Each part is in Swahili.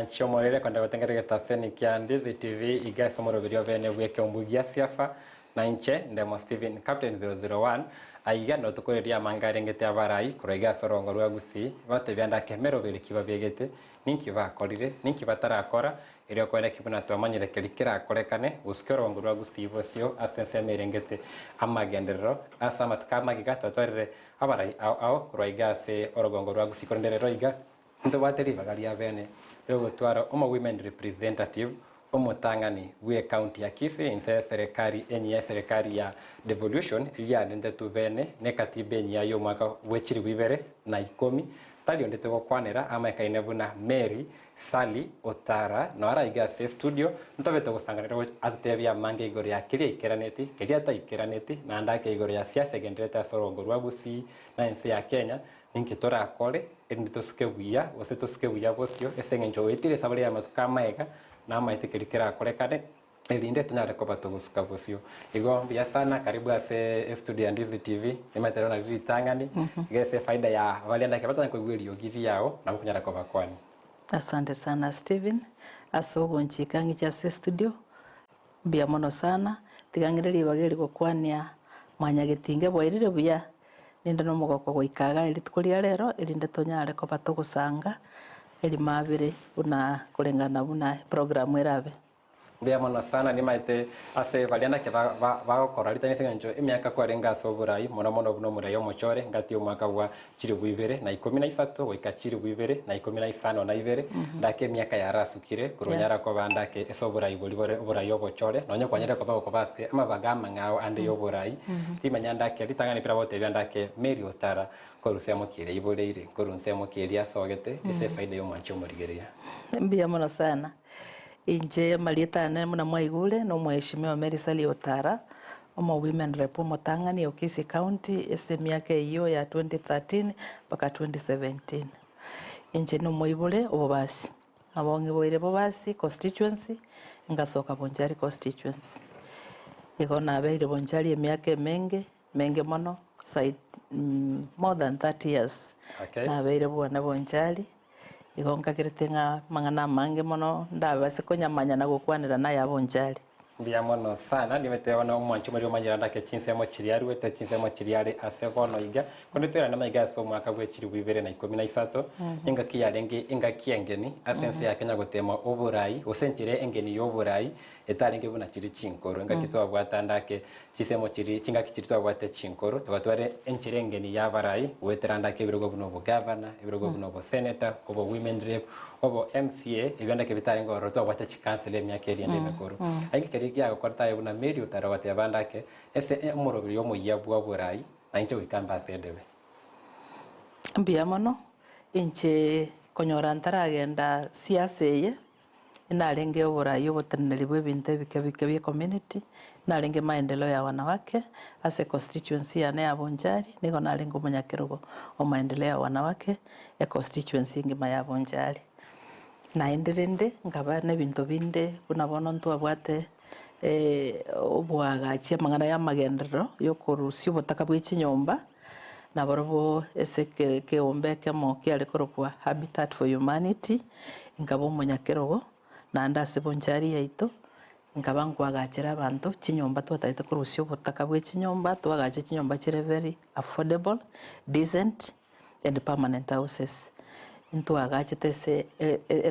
Nchomorere kwenda gutengereta seni kia Ndizi TV igasomoro video vene EKEUMBU gia siasa na inche ndemo Steven Captain 001 aiga no tukoreria mangare ngete abarai kurega sorongo rwa Gusii bate byanda kemero bere kiba begete ninki bakorire ninki batarakora irio kwenda kibuna twamanyire kerikira akorekane guskero rwa Gusii bosio asense merengete amagenderero asama tukamagiga twatwarire abarai ao kuraiga se orogongo rwa Gusii konderero iga ndo bateri bagaria bene Leo twara women representative omotangani we county ya Kisii inse serikali enye serikali ya devolution ya ndende tubene ne katibe nya yo mwaka wechiri wibere na 10 talio ndete gokwanera ama kainevu na Mary Sally OTARA no ara igase studio ntobete gusanganira atutebya mange igoro ya kiri ikeraneti kedia ta ikeraneti na ndake igoro ya siasa gendreta sorongo rwa Gusii na inse ya Kenya ninki tora akole enditusuke buya wose tusuke buya bosio esengenjo wetire sabale ya matuka maega na maitikirikira akorekane elinde tunyare ko batogusuka bosio igo mbia sana karibu ase studio ya Ndizi TV nimetero na ritangani gese faida ya walienda kebata ko gwelio giri yao na kunyara ko bakwani. Asante sana Steven asogo nchikangi cha studio mbia mono sana tigangiriri bageri gukwania mwanya gitinge bwairire buya ninde no mugoko goikaga iri tukuria rero irinde tonyare ko batogusanga iri mabire una kurengana buna program erabe mbia mono sana ni maite ase valiana ke bagokora ritani sengenjo emyaka kwarenga so OBORAI mono buno murayo mochore ngati umwaka wa chiri bwibere na 13 goika chiri bwibere na 15 na ibere ndake myaka yarasukire kuronyara ko bandake eso OBORAI bolibore OBORAI obochore nonye kwanyere ko bagoko base ama bagama ngao ande OBORAI timanya ndake ritangani pira bote byandake Mary OTARA koruse mukire iboreire korunse mukire asogete ese faida yo mwancho murigeria mbia mono sana inje malieta ne muna mwaigule no mheshimiwa Mary Sally OTARA omo women rep motangani Kisii County SM yake hiyo ya 2013 mpaka 2017 inje no moibule obobasi abonge boire bobasi constituency ngasoka Bonjari constituency igona abeire Bonjari emyaka menge mono side more than 30 years abeire bwana Bonjari igonga kiretenga mangana mange mono ndabase konyamanya na gukwanira na ya Bonjari mbia mono sana nimeteona umwancho muri omanyira ndake chinsemo chiriari wete chinsemo chiriari asevono iga kondetera na maiga so mwaka gwechiri bwibere na 13 inga kiyarenge inga kiengeni asense ya Kenya gotema OBORAI osenchire engeni yo OBORAI etarenge buna chiri chinkoro inga kitwa bwatandake chisemo chiri chinga kichitwa bwate chinkoro tugatware enchire engeni ya barai wetera ndake birogo buno bo governor birogo buno bo senator obo women rep obo MCA ebyandake bitarengo roto bwate chikansele myaka eri ende mekoro aingi kia gukora yuna Mary OTARA wate bandake ese umurobiri yo muya BWABASUBATI na inche wikamba sedebe mbia mono inche konyora ntaragenda siasa ye inarenge OBORAI oboteneri bwebinte bike bya community narenge maendeleo ya wanawake ase constituency ya ya Bonjari niko narenge omunyakirogo o maendeleo ya wanawake constituency ngima ya Bonjari na enderende ngaba nebinto binde kunabono ntwabwate obwagachi amangana ya magendero yokurusi obutaka bw'ikinyomba na borobo ese keombe kemo kiale korokwa Habitat for Humanity ngabo munyakerogo na ndase Bonjari yaito ngaba ngwagachira abantu kinyomba twataite kurusi obutaka bw'ikinyomba twagache kinyomba kire very affordable decent and permanent houses into agachite se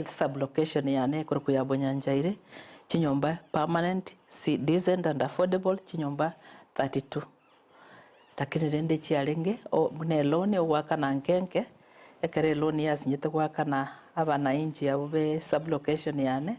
sublocation yane korokwa ya Bonyanjaire chinyomba permanent decent and affordable chinyomba 32 lakini rende chiarenge o ne loan ogwaka na nkenke ekere loan yasinyete gwaka na abana inji abube sublocation yane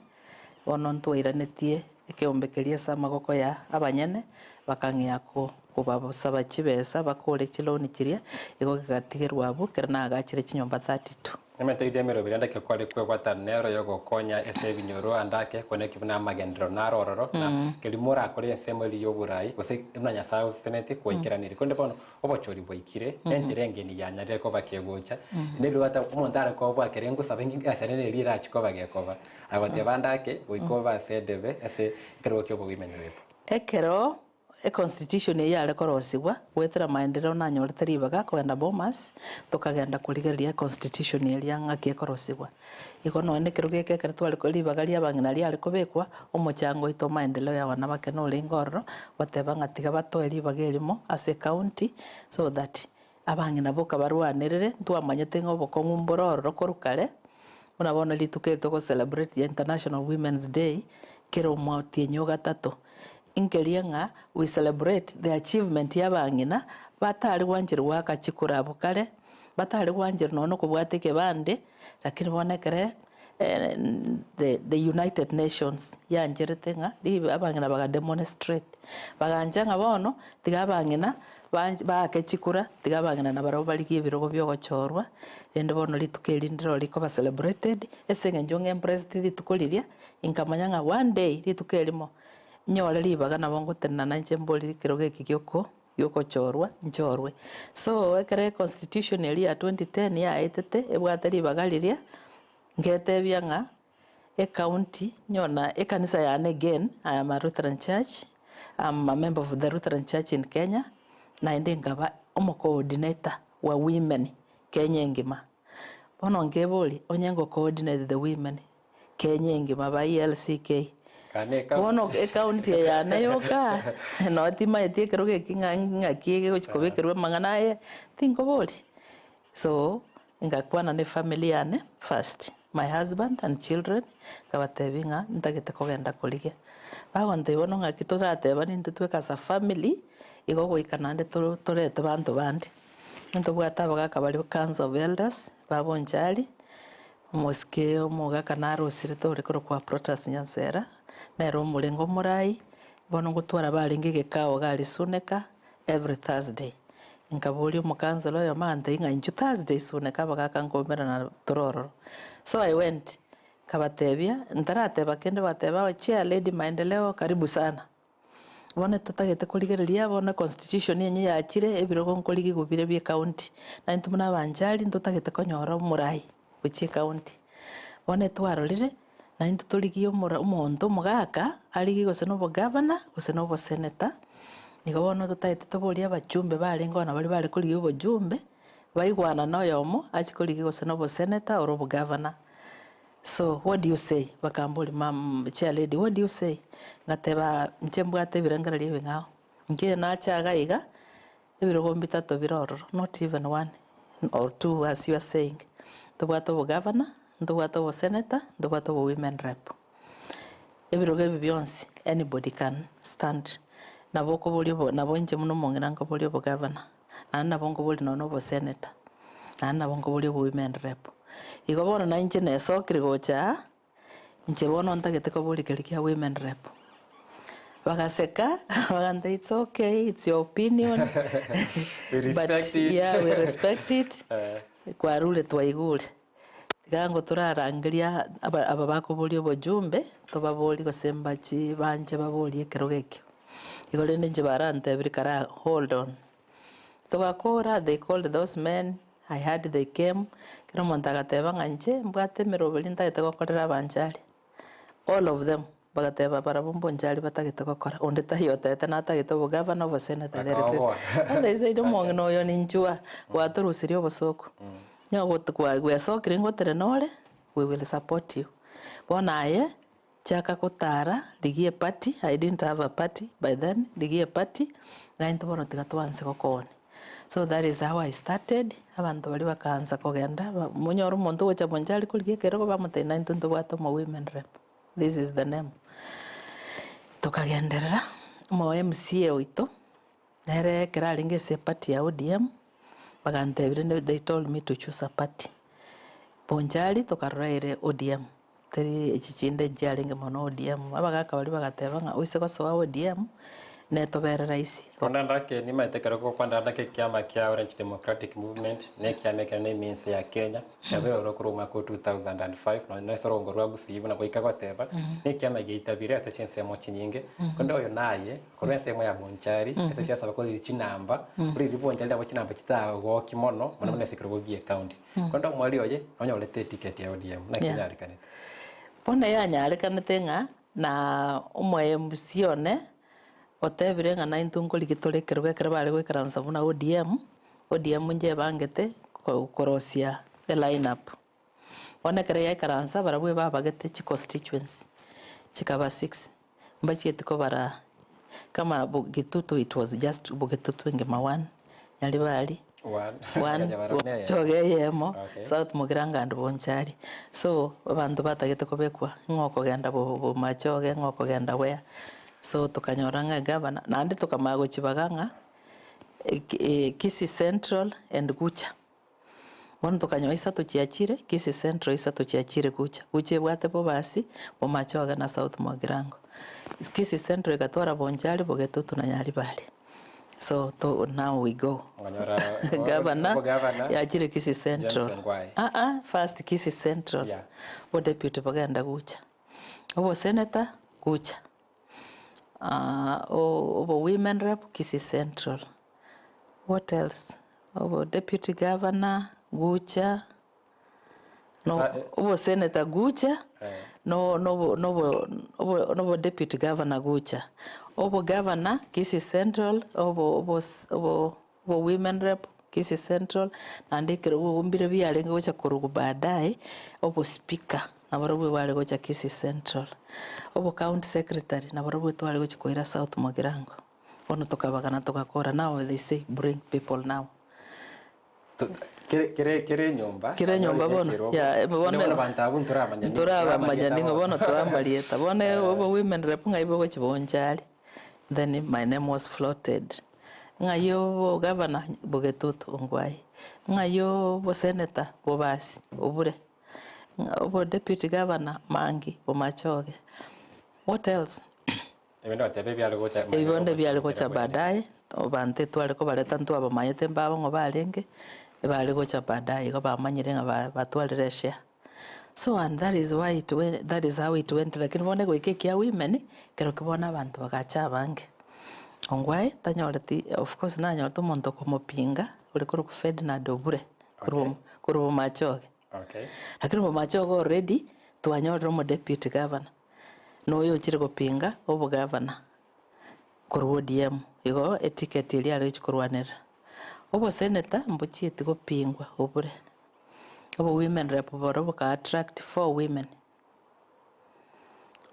ono ntwiranetie ekeombekeria samagoko ya abanyene bakangia ko kubabasaba chibesa bakore chiloni chiria igo gatigerwa abu kerna agachire chinyomba 32 Nemete idemero birenda ke kwali kwe kwatanero yogo konya ese binyoro andake kone kibuna magendro narororo na kelimura akore ensemo li y'OBORAI gose imanya sawo senete kwekiranire konde bono obochori bwikire enjirenge ni yanyare ko bakegocha nero bata umondara ko bwakerengo sabengi asenene lira chiko bagekoba agote bandake wikoba sedebe ese kero kyo bo women rep ekero constitution yale korosibwa wetera maendeleo na nyorete ribaga kwenda Bomas tukagenda kurigeria constitution ya ng'aki korosibwa iko no ne kiruge keke twali ko ribaga ria bangina ria ari kubekwa omochango ito maendeleo ya wana bake no ringorro bateba ngatiga bato ribaga elimo as a county so that abangina boka barwanirire twamanyete ng'oboko ngumbororo korukare unabona lituketo ko celebrate the International Women's Day kero mwati nyoga tato inkelianga we celebrate the achievement y'abangina batari wanjira waka chikura bukare batari wanjira nono kubwateke bande lakini bonekere the United Nations yanjirete nga ribe abangina baga demonstrate baganja bono tiga abangina baake chikura tiga abangina nabaro baligie birogo byo gochorwa ende bono litukeli ndiro liko ba celebrated esenge njonge empressed litukoliria inkamanya nga one day litukelimo nyole libaga nabo ngotenna nanje mboli kiroge kigyoko yoko chorwa njorwe so ekere constitution ya 2010 ya etete ebwate libaga liria ngetebia nga e county nyona e kanisa ya again I am a Lutheran church I'm a member of the Lutheran church in Kenya na ende ngaba omo coordinator wa women Kenya ngima bono ngeboli onyengo coordinate the women Kenya ngima ba LCK bono e county ya nayoka no tima etie keroge kinga kiege gochikobekerwe manganaye thinkoboli so ngakwana ne family yane first my husband and children kabatebinga ntagete kogenda kulige bagonde bono ngakitorateba ninte tweka sa family igo goikanande torete bantu bande nto bwataba gakabali council of elders babonjali moske omoga kanaro sirito rekoro kwa protest nyansera nero mulengo murai bono gutwara balinge gekao gali suneka every Thursday nkabuli umukanselo yo mande inga inju Thursday suneka bagaka ngomera na tororo so I went kabatebia ntarateba kende bateba chair lady maendeleo karibu sana bone tutagete kurigereria bone constitution yenye yakire ebirogo nkoligi gubire bye county na ntumuna banjali ntutagete konyora murai buchi county bone twarorire na into tuligiyo umuntu mugaka aligi gose no governor gose no senator nigo bono tutagete toboria abachumbe bali ngona bali kurigiyo bojumbe baigwana noyomo achikoligi gose no senator or governor. So what do you say bakambuli mam chair lady what do you say ngateba nchembwate birangara liwe ngao ngiye na chaga iga ebirogo mbitato biroro not even one or two as you are saying tobwato governor tobwato senator tobwato women rep ebirogo byonsi anybody can stand naboko bolyo nabo nje muno mongera ngo bolyo governor na bongo boli no senator na bongo bolyo women rep igo bono na inche nesokire gocha inche bono ntagete ko boli kerikia women rep bagaseka baganda it's okay it's your opinion we respect it. Yeah we respect it kwa rule twaigule gango turarangiria aba bako boli obojumbe tobaboli gosemba chi banje baboli ekerogekyo igole nje barante birikara hold on togakora they called those men I had they came kero montagateba nganje mbwate merobeli ntagete gokorera banjali all of them bagateba barabombo njali batagete gokora onde tahiyotete na tagete bo governor of senator the refuse and they say domong no yo ninjua waturusirio bosoko nyago tukwa gwe sokire ngotere nore we will support you bonaye chaka kotara ligie party I didn't have a party by then ligie party na ntobono tigatwanse gokone. So that is how I started. Abantu bali bakanza kogenda munyoro muntu gocha bonjali kuligie kero bamutenda ntuntu bwato mo women rep. This is the name. Tukagenderera mo MCA oito nere keralinge se party ya ODM bagantebire they told me to choose a party. Bonjali tukarraire ODM. Teri echichinde jalinge mono ODM abagaka bali bagateba nga oise ko so ODM neto bere raisi konda ndake ni maitekero ko kwanda ndake kiama kia Orange Democratic Movement ne kiama kia means ya Kenya yabero rokuruma ko 2005 no nesoro ngorwa Gusii na boika goteba ne kiama giitabire ase chense mo chinyinge konda oyo naye korense mo ya bonchari ase siasa bakori chinamba uri ribonjali abo chinamba kitago kimono mona ne sekero gogie county konda mwali oye onyolete ticket ya ODM na kinyari kanete pone ya nyari kanete nga na umwe mbusione otebire ng'a naintu nkorigitorekerwe ekero bare goikaransa buna ODM nje bangete korosia the lineup one ekero yaikaransa barabwe babagete chi constituency chikaba 6 mbachiete ko bara kama Gitutu it was just Gitutu ngema 1 yali bali one chogeyemo South Mugiranga and Bonchari so abantu batagete kobekwa ngoko genda bo machoge ngoko genda wea so tukanyoranga governor nandi tukamago chibaganga Kisii Central and Gucha bono tukanyo isato chiachire Kisii Central isato chiachire Gucha bwate bo basi bo machoge na South Mugirango Kisii Central gatwara Bonchari bogetutu na nyari bali. So now we go. Governor yachire Kisii Central. First Kisii Central. Yeah. O deputy baganda Gucha. Obo senator Gucha. Obo women rep Kisii Central. What else? Obo deputy governor Gucha. No, obo senator Gucha. No deputy governor Gucha. Obo governor Kisii Central, obo women rep Kisii Central, nandikire umbire byale ngocha kurugu baadaye, obo speaker na barabwe wale gocha Kisii Central. Obo county secretary na barabwe twale gocha koira South Mugirango. Ono tukabagana tukakora now they say bring people now. Kire nyumba bono ya bono bantabu turaba manyaningo bono turambalieta bono obo women rep ngaibo gocha Bonchari. Then my name was floated. Ngayo governor Bogetutu Ongwai. Ngayo bo senator Bobasi Obure. Obo deputy governor Mangi Bomachoge. What else? Ebonde byali gocha baadaye. Obante twale ko baleta ntu abamayete mbabo ngo balenge. Bali gocha baadaye ko bamanyire nga batwalire share. So and that is how it went lakini bone goikekia women kero kibona abantu bagacha bange Ongwai tanyoreti of course nanyorto monto komopinga uri kuru kufed na dobure kuru machoge lakini mo machoge already tuanyorro mo deputy governor no yo chire kopinga obo governor kuru ODM igo eticket ili ali chikurwanera obo senator mbuchieti kopingwa obure obo women rep borobo ka attract 4 women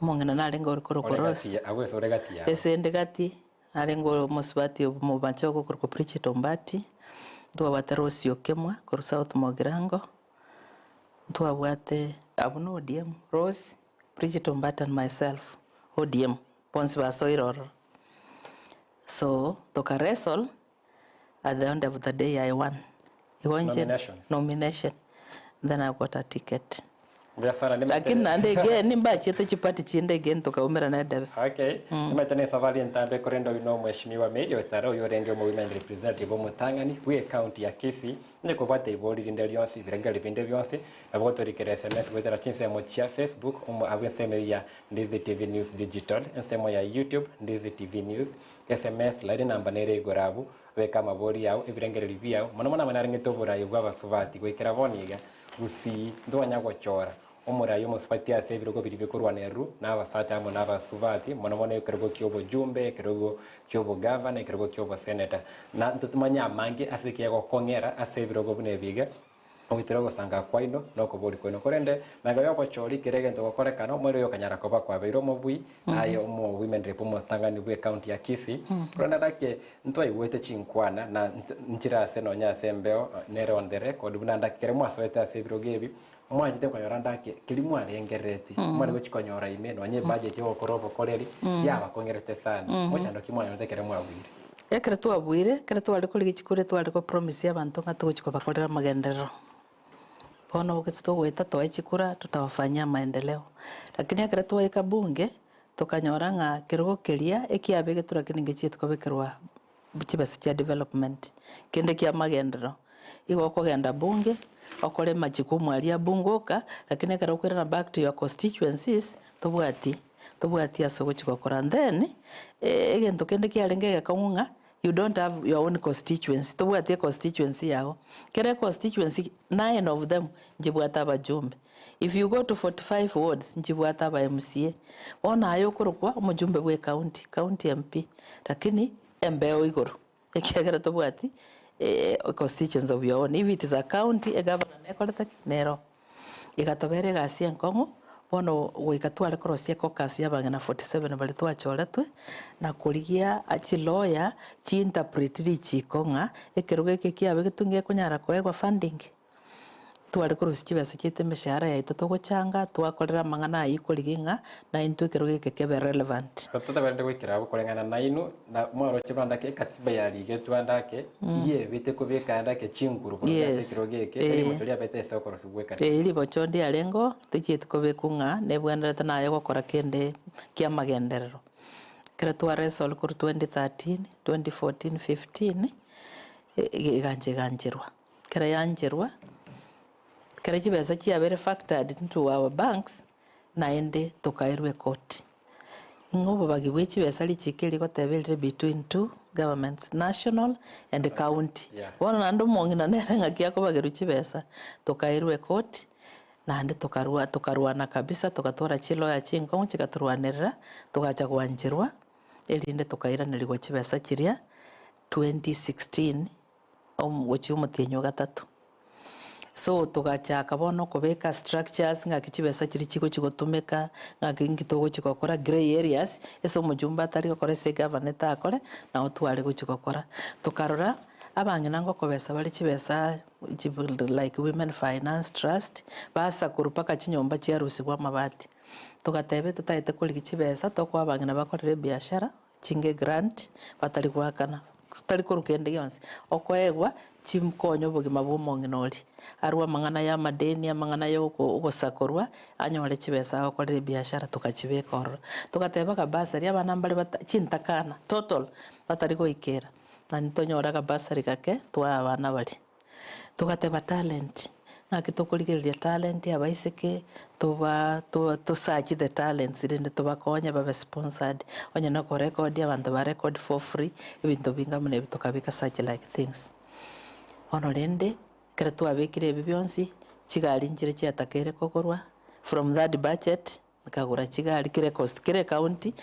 mongena nalengo korokorosi esende gati nalengo Musubati mu Banchoko koroko preach tombati ndo abaterosi okemwa kor South Mugirango ndo abwate abuno ODM Rose preach tombati and myself ODM ponsi basoiroro so toka wrestle at the end of the day I won nomination. Then I got a ticket. Lakini nande again nimbachete chipati chinde again tukaumira na dawe. Okay. Nimetane safari ntambe korendo ino mheshimiwa Mary OTARA uyo rendio mu women representative omutangani we county ya Kisii ndiko kwate ibori rinde lyonse birangale binde byonse nabo torikere SMS kwetera chinse mo cha Facebook umu abeseme ya Ndizi TV News Digital nsemo ya YouTube Ndizi TV News SMS line number nere gorabu weka mabori yao ibirangale bibiyao mona manarengete OBORAI BWABASUBATI gwekera boniga Gusii ndwanya gochora OMORAI Musubati ase birogo biri bikorwaneru n'abasata amo n'abasubati mona yokergo kyobo jumbe kergo kyobo governor kergo kyobo senator na tutumanya mangi ase kiego kongera ase birogo bunebiga ogitero gosanga kwaino noko bori kwino korende naga yoko chori kirege ndo gokorekano mwero yokanyara koba kwa beiro mobui ayo mo women rep mo tangani bwe county ya Kisii korenda dake ntwa iwete chinkwana na nchira seno nya sembeo nere on the record bunanda kere mwaswete ase birogebi mwajite kwa yoranda kilimu arengereti mwari gochikonyora imeno anye budget yo korobo koreri yaba kongerete sana mochando kimwa yote kere mwabwire ekere twabwire kere twali kuligikure twali ko promise y'abantu ngatugochiko bakorera magendero bono ukisito weta twaichikura tutawafanyia maendeleo lakini akira tuwaika bunge tukanyora nga kirugo kiria ekiabege turakini ngechiet kobekerwa chibasi cha development kende kia magendero igo kugenda bunge okore majukumu alia bungoka lakini akira ukwira back to your constituencies tubwati asogochiko kora then egento kende kia lengege kaunga you don't have your own constituency tubwati constituency yao kere constituency 9 of them jibwata abajumbe If you go to 45 wards njibwata ba MCA ona ayo kurukwa mujumbe bwe county MP lakini embeo iguru ekiagera tobwati constituents of your own. If it is a county a governor nekoleta nero igatobere gasi enkongo bono goikatware korosia kokasi abangena 47 bali twachoretwe na kurigia achi lawyer chi interpret richi konga ekeruge kiabe gitungie kunyara koegwa funding twari korosia chibesa chite mishahara ya ito togochanga twakorera mangana ikoriginga na into ekeruge kebe relevant tutabende gwikira gukorengana na inu na mwaro chibanda ke katiba ya lige twandake iye bite kubika ndake chinguru kwa ekeruge ke eri mutoria bete se okorosu gweka eri bochondi alengo tichite kubekunga nebwanderete nayo gukora kende kia magenderero kira tware sol kur 2013 2014 15 ganjirwa kira yanjirwa kira chibesa chia very factored into our banks naende tokairwe court ngobo bagibwe chibesa lichikeli gotebelire between two governments, national and county bona nando mongina nerenga kiako bageru chibesa tokairwe court naende tokarwana kabisa tokatwara chilo ya chingo chikaturwanira tokacha kwanjirwa elinde tokaira niligo chibesa chiria 2016 gochi umutenyo gatatu. So tugachaka bono kubeka structures nga kichibesa kiri chiko chigotumeka nga ngitogo chikokora gray areas eso mujumba tari gukora se government akore na otware guchikokora tukarora abangena ngo kobesa bali chibesa like women finance trust basa kurupaka chinyomba chiarusibwa mabati tugatebe tutaite kuri kichibesa tokwa abangena bakorere biashara chinge grant batari gwakana tutari kurukende yonse okoegwa chimkonyo bugima bw'omonginori arwa mangana ya madeni ya mangana yo ugosakorwa anyore chibesa akorere biashara tukachibekora tukateba kabasari abana mbali chintakana total batari goikera na ntonyora kabasari kake twa abana bali tukateba talent nakitokurigeria talent abaiseke to search the talents irinde tubakonya babe sponsored onye no ko record abantu ba record for free ibintu bingamune bitukabika search like things honorende kretu abekire ebibyonsi chigari njire chiatakere kokorwa from that budget nkagura chigari kire cost kire county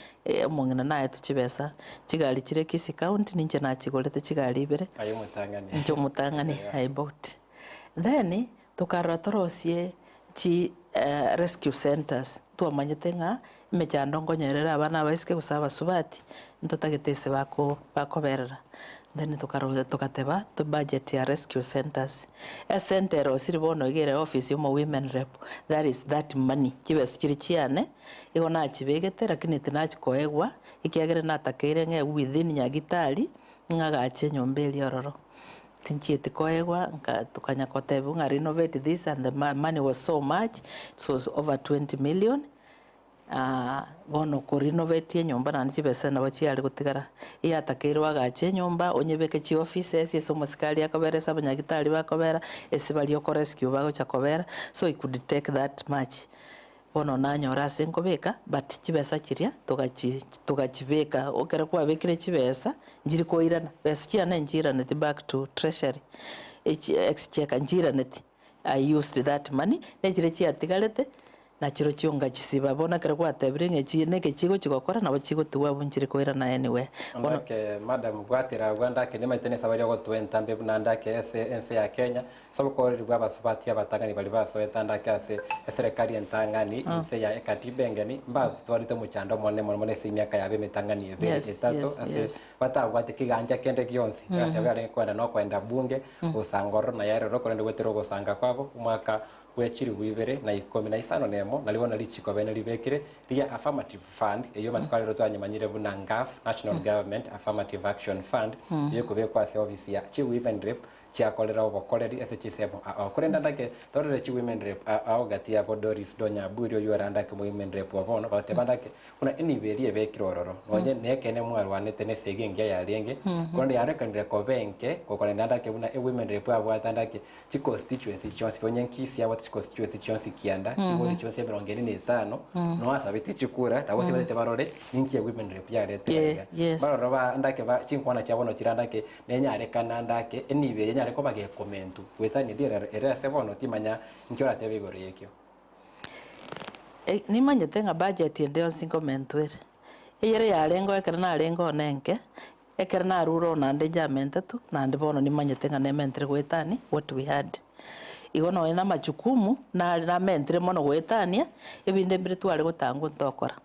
mongina naye tuchibesa chigari kire Kisii county ninje na chigorete chigari ibere ayo mutangane njo mutangane I bought then tukarotorosie chi rescue centers tuamanyete nga mechando nyerera abana baisike gusaba subati ntotagitese bakoberera then tukateba to budget ya rescue centers a center osiribono igere office yo women rep that is that money kibes kirichiane igona chibegete lakini tinachikoegwa ikiagere natakire nge within nyagitari ngagache nyombeli ororo tinchiete koegwa tukanya kotebu nga renovate this and the money was so much it was over 20 million bono ko renovate nyomba na nchibesa na bachi ali gutigara iyatakirwa gache nyomba onyebeke chi offices yeso musikali akaberesa abanyagitari bakobera ese bali oko rescue bago chakobera so it could take that much bono nanyora senkobeka but chibesa chiria tugachibeka okera kwa bekire chibesa njiri koirana besikia na njira net back to treasury exchequer njira net I used that money nejire chi atigarete na chiro chionga chisiba bona kera kwa tebringe chi neke chigo chigokora na bachigo tuwa bunchire koira na anyway bona ke madam gwatira gwanda ke nemaitene sabari go twenta mbe bunanda ke ense ya Kenya so ko ribwa basubati abatangani bali baso etanda ase serikali entangani ense ya katiba ngani mba twarite muchando mone simyaka yabe metangani ebe etato ase batagwate kiganja kende kionsi ase bali kwenda no kwenda bunge usangoro na yare roko ndwe gwetero gusanga kwabo umwaka wechiri wibere na 15 nemo nalibona lichiko bene libekire ria affirmative fund eyo matwaliro twanyamanyire buna ngaf national government affirmative action fund yo kubekwa se office ya chi women rep chia kolera obokoreri SHSM kurenda ndake torere chi women rep aogati ya Doris Donya Burio yoranda ke women rep wabono batebandake kuna eniberi ebekirororo nonye nekene mwarwanete ne segengia ya renge kondi yarekanire ko benke kokorenda ndake buna women rep abwatandake chi constituency chonsi onye Kisii abo chi constituency chonsi kianda kiboni chonsi 25 no asabiti chikura tawose bete barore ninki ya women rep ya rete baroro ba ndake ba chinkwana chabono kirandake nenya rekana ndake eniberi nyare ko bage komentu wetani dire era sebono timanya nkiora tebe gore yekyo ni manyete nga budget ende onsinko mentwere eyere yarengo ekera narengo nenke ekera naruro nande jamente tu nande bono ni manyete nga nementere gwetani what we had igono ena majukumu na mentere mono gwetania ebinde mbere tware gotango ntokora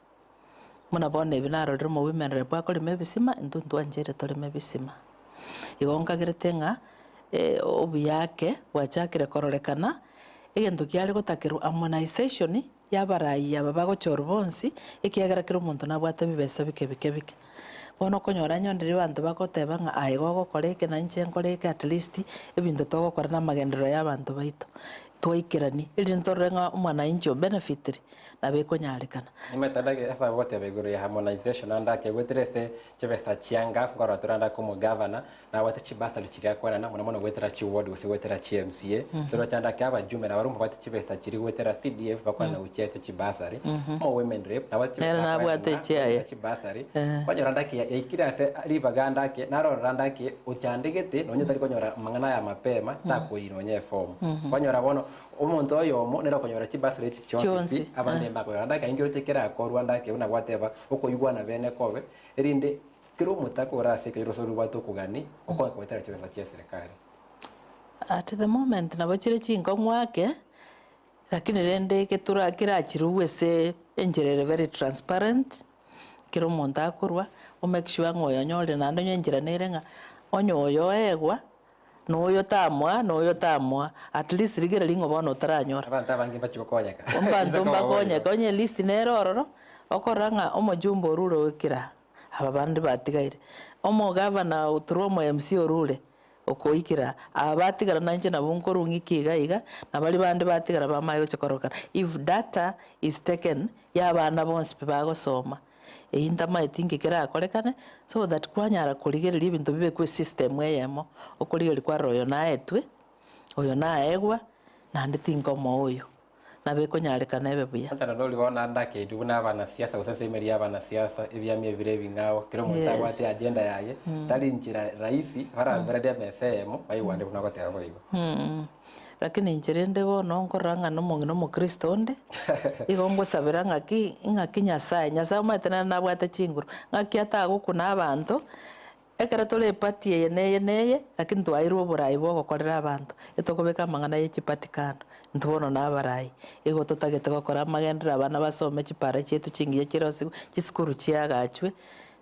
muna bone binarorero mu women rep akorime ebisima ntuntu anjere torime ebisima igonka geretenga obi yake wachakire kororekana egento kiare gotakerwa harmonization y'abarai aba bagochora bonsi ekiagera kero omonto nabwate bibesa bike bono konyora nyondire bantu bakoteba nga aigo gokoreke na inche nkoreke at least ebinto togokora na magendero y'abantu baito twaikirani iri ntorenga omwana incho benefitri na bekonyarekana nimetandage esa wote beguru ya harmonization andake gweterese chebesa chianga ngora turanda como governor na wate chibasa lichiria kwana na muna gwetera chi ward use gwetera chi MCA toro chanda kaba jume na barumba wate chibesa chiri gwetera CDF bakwana uchese chibasari mo women rep na wate na bwate chiaye chibasari kwanyora ndake ya ikira se ribaganda ke naro randake uchandegete nonyo tari konyora mangana ya mapema tako inonye form kwanyora bono omuntu oyomo nero konyora chibasari chichonsi abande makwera ndake ingiro chekera korwa ndake una gwateba uko yugwana bene kobe erinde kiro mutako rase kiro soru watu kugani uko kwetera chibesa cha serikali at the moment na bachire chingo mwake lakini rende ketura kira chiruwese enjerere very transparent kiro muntu akorwa o make sure ngoyo nyore na ndonye njira nerenga onyoyo egwa noyo tamwa at least rigera lingo bono taranyora abantu abangi bachikokonyeka ombantu mbakonyeka onye list nerororo okoranga omojumbo orure wekira aba bandi batigaire omo governor uturo mo MC orure okoikira abatigara nanje nabunkorungi kiga na bali bandi batigara bamayo chikoroka if data is taken yabana bonse bagosoma einta maitingi kira akorekane so that kwanyara kurigereria ibintu bibe kwe system eyemo okurigeri kwa royo na etwe oyo na egwa na nditingo moyo na bekonyarekana ebe buya ntana ndoli bona ndake iduna abana siasa usesemeri abana siasa ebyamye bire bingao kiro mutago ati agenda yaye tali njira raisi bara brade mesemo bayiwande kuna gotera boyigo lakini njerende bono nkoranga no mungino mu Kristo nde igongo sabira ngaki Nyasaye umatena nabwate chinguru ngaki atagukuna abantu ekera tole party yeneye lakini twairwo OBORAI bo gokorera abantu etokobeka mangana yechipatikano ntubono nabarai ego tutagete gokora magendera abana basome chipara chetu chingiye kirosi chiskuru chiagachwe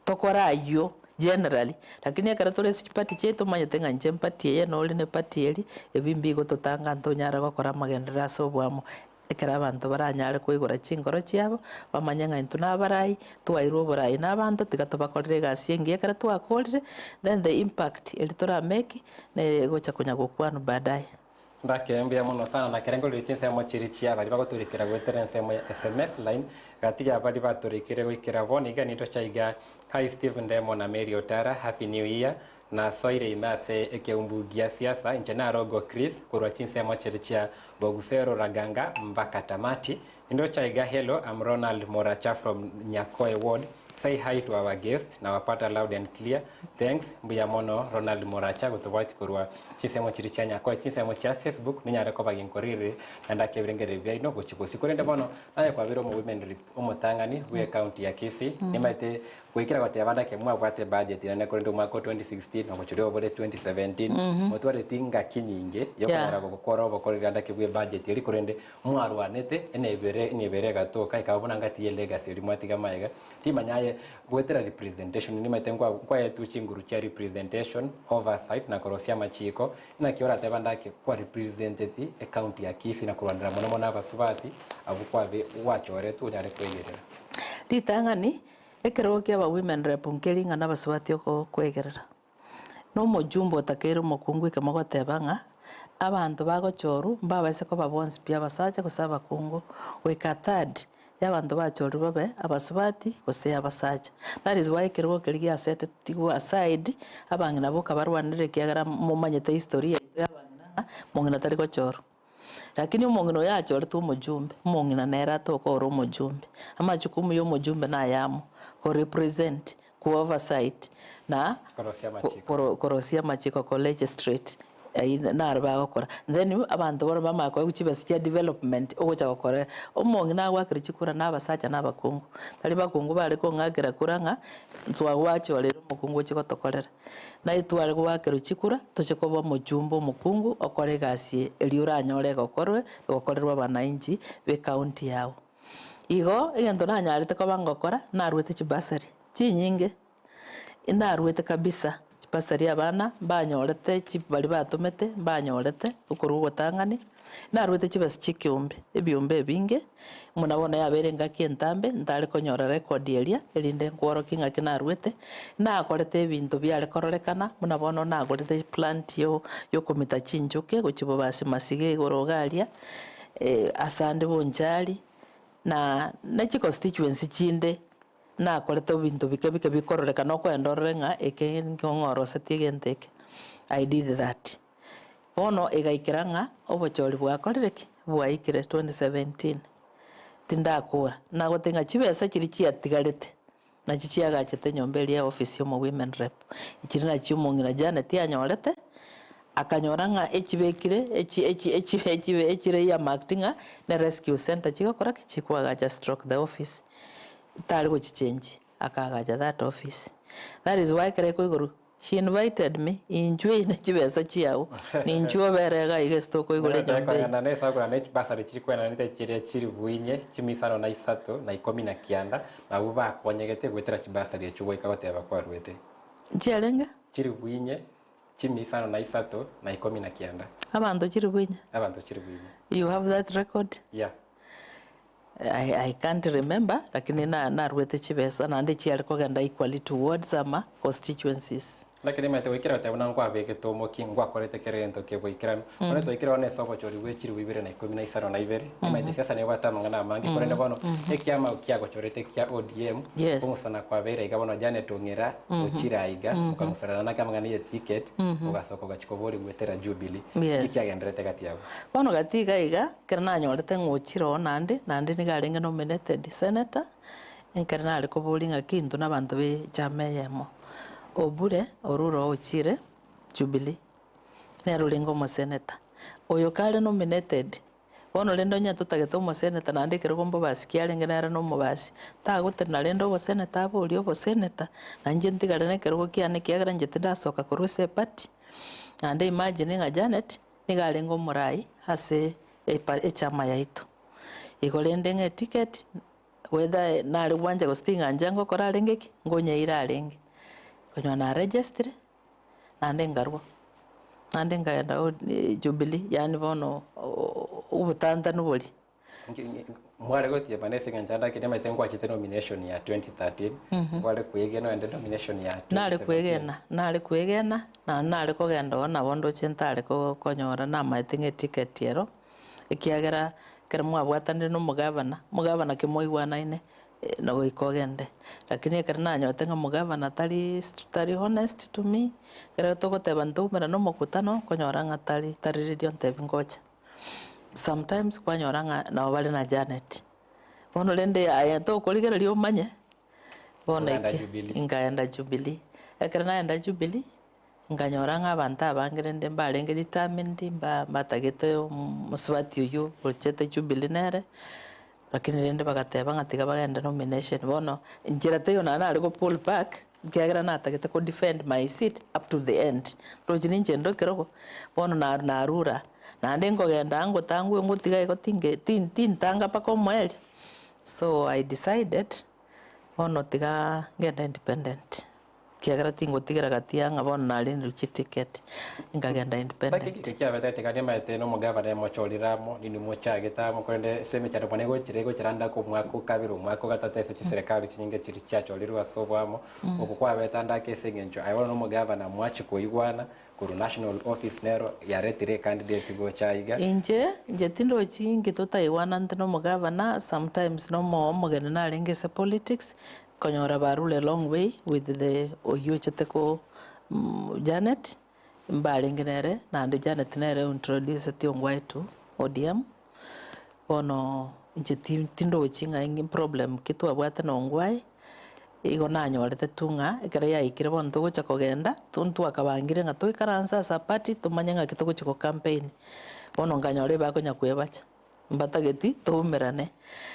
tokorayo generally lakini ekera tole chipati chetu manyetenga nje party ye no line party eri ebimbi go totanga ntonyara gokora magendera sobwamo ekera abantu baranyare kwigora chingoro chiabo bamanyanga into nabarai twairwo OBORAI nabantu tigatobakorere gasi engie ekera twakorire then the impact elitora make ne gocha kunya gokwano baadaye ndakembia muno sana na kerengo lichinse mo chirichia bali bagoturikira gweterense mo SMS line gatiga bali baturikire gwikira boni ga nito chaiga hi Steve Ndemo na Mary OTARA happy new year na soire imase EKEUMBU gia siasa inchena rogo Chris kurwa chinse mo chirichia bogusero raganga mpaka tamati ndio chaiga hello I'm Ronald Moracha from Nyakoe ward. Say hi to our guest na wapata loud and clear. Thanks mbuya mono Ronald Moracha gutubati kurwa chisemo chirichanya kwa chisemo cha Facebook ninyare ko baginkorire anda kebrengere bya no gochikosi kurende bono naye kwa biro mu women umutangani we county ya Kisii nimaite kwikira gote abanda ke mwa kwate budget na kurende mwaka 2016 no gochiro bole 2017 motware tinga kinyinge yokora gukora bokorira anda ke budget iri kurende mwarwanete enebere gatoka ikabona ngati legacy rimwatiga maega timanyaye gwetera representation ni matengwa kwa yetu chinguru cha representation oversight na korosia machiko na kiora tebandake kwa representative account ya Kisii na kurandira mono na basubati abukwa be wachore tu nyare kwegerera litangani ekero kya ba women rep nkeringa na basubati ko kwegerera no mojumbo takero mokungwe kamagotebanga abantu bagochoru mbabase ko babonsi pia basacha kusaba kungo wekatad y'abantu bachori babe abasubati gose abasacha that is why kero kerigia set aside abangina boka barwanire kiagara mumanyete historia y'abangina mungina tari gochoro lakini mungino yachori tu mujumbe mungina nera to ko ro mujumbe ama jukumu yo mujumbe na yamo ko represent ku oversight na korosia machiko ko legislate narba gukora then abantu bora bamako guchibasikia development ogocha gukora omongi na gwakira chikura nabasacha nabakungu tari bakungu bari ko ngakira kuranga twagwacho rero mukungu chigotokorera na itware gwakira chikura tochikoba mujumbo mukungu okore gasi eliuranyore gokorwe gokorerwa banainchi be county yao igo egento nanyarite ko bangokora narwete chibasari chinyinge inarwete kabisa basari abana banyorete bari batumete banyorete ukuru gutangani narwete kibasi kikiumbe ebiumbe binge munabona yaberenga kientambe ndari konyora record area elinde ngoro kinga kinarwete nakorete ebintu byare kororekana munabona nagorete plant yo komita chinjuke guchibo basi masige gorogaria asande bonjari na constituency chinde na korete bintu bike bikororeka no kwendorenga eke ngongoro setigenteke I did that bono egaikiranga obochori bwakorereki bwaikire 2017 tindakura na gotenga chibesa kiri chiatigarete na chichiagachete nyomberi ya office yo women rep ikiri na chiumungira Janet yanyorete akanyoranga echibekire echire ya marketinga na rescue center chigakora kichikwaga stroke the office tari go change akagaja that office that is why kereko iguru she invited me enjoy na chibesa chiao ni enjoy berega igesto ko igure nyombe na nesa ko na basari chikwena nite chire chiri buinye chimisano na isato na 19 na uba konyegete gwetera chibasari echugo ikagoteba kwa rwete chialenga chiri buinye chimisano na isato na 19 abantu chiri buinye you have that record yeah I can't remember lakini na rwete chibesa na ndi chiali kogenda equally towards ama constituencies lakini mate wikira tabuna ngwa beke tomo kingwa korete kerento ke boikiraone to ikira one sobo chori wechiri wibere na 15 na ibere mate siasa ne bata mangana mangi korende bono ekiama kiago chorete kia ODM kumusana kwa bere igabona Janet ongera ochira iga mukamusana na kama ngani ticket ugasoko gachikobori gwetera Jubilee kikiagendrete gati yabo bono gatiga iga kerna nyorete ngochiro nandi ni garenge nominated senator enkerna ali kobolinga kintu nabantu be chameyemo obure oruro ochire Jubilee nero lingo mo senator oyo kale nominated bono lendo nya tutagete mo senator nandi kero gombo basikiale ngenera no mo basi tagote na lendo bo senator abo oli bo senator nanje ntigare ne kero kiane kiagara nje tindasoka korwese party nandi imagine nga Janet ni gale ngo morai hase chama yaitu igolende nge ticket whether nali wanja gostinga njango koralengeki ngonya iralenge konywa na register nande ngarwa nande ngaenda Jubilee yani bono ubutanda nuboli mwale gotie banese nganda kidema tengwa chite nomination ya 2013 mwale kuyegena ende nomination ya 2017 nali kuyegena na nali kogenda ona bondo chentale ko konyora na matinge ticket yero ikiagera kera mwabwatane no mugavana kimoigwanaine no goikogende lakini kera nanyote nga mugavana tari honest to me kera togoteba ntumera no mukutano konyoranga tari radio ntebingocha sometimes kwanyoranga na bali na Janet bono lende aya to koligera lyo manye bono ingaenda Jubilee ekera naenda Jubilee nganyoranga abantu abangirende mbalenge determined batagete musubati uyu urchete Jubilee nere lakini rende bagateba ngatiga bagenda nomination bono njira teyo nana ari go pull back kiagira natagete ko defend my seat up to the end rojini njendo keroko bono na arura na ndengo genda ngo tangwe ngutiga ko tin tanga pako mweli so I decided bono tiga ngenda independent kiagara tingo tigera gatianga bono nali nruchi ticket ingagenda independent kikia betete kadi maete no mugavana mochoriramo nini mochageta mukorende seme cyane bone go kirego kiranda ko mwako kabiro mwako gatatese ci serikali kinyinge kiri cyachorirwa sobwamo okukwa betanda kesengenjo I want no mugavana mwachi koigwana kuru national office nero ya retire candidate go chaiga nje tindo chingi totaiwana ntino mugavana sometimes no mogene na lengese politics konyora barule long way with the oyo cheteko Janet mbalengenere na ndo Janet nere introduce tiongwa etu ODM ono nje tindo chinga ingi problem kitu abwata no ngwai igo nanyorete tunga ekera yaikire bono togocha kogenda tuntu akabangire nga toikaransa asa party tumanye ng'aki togocha ko campaign bono nganyore bakonya kwebacha mbatageti tuumerane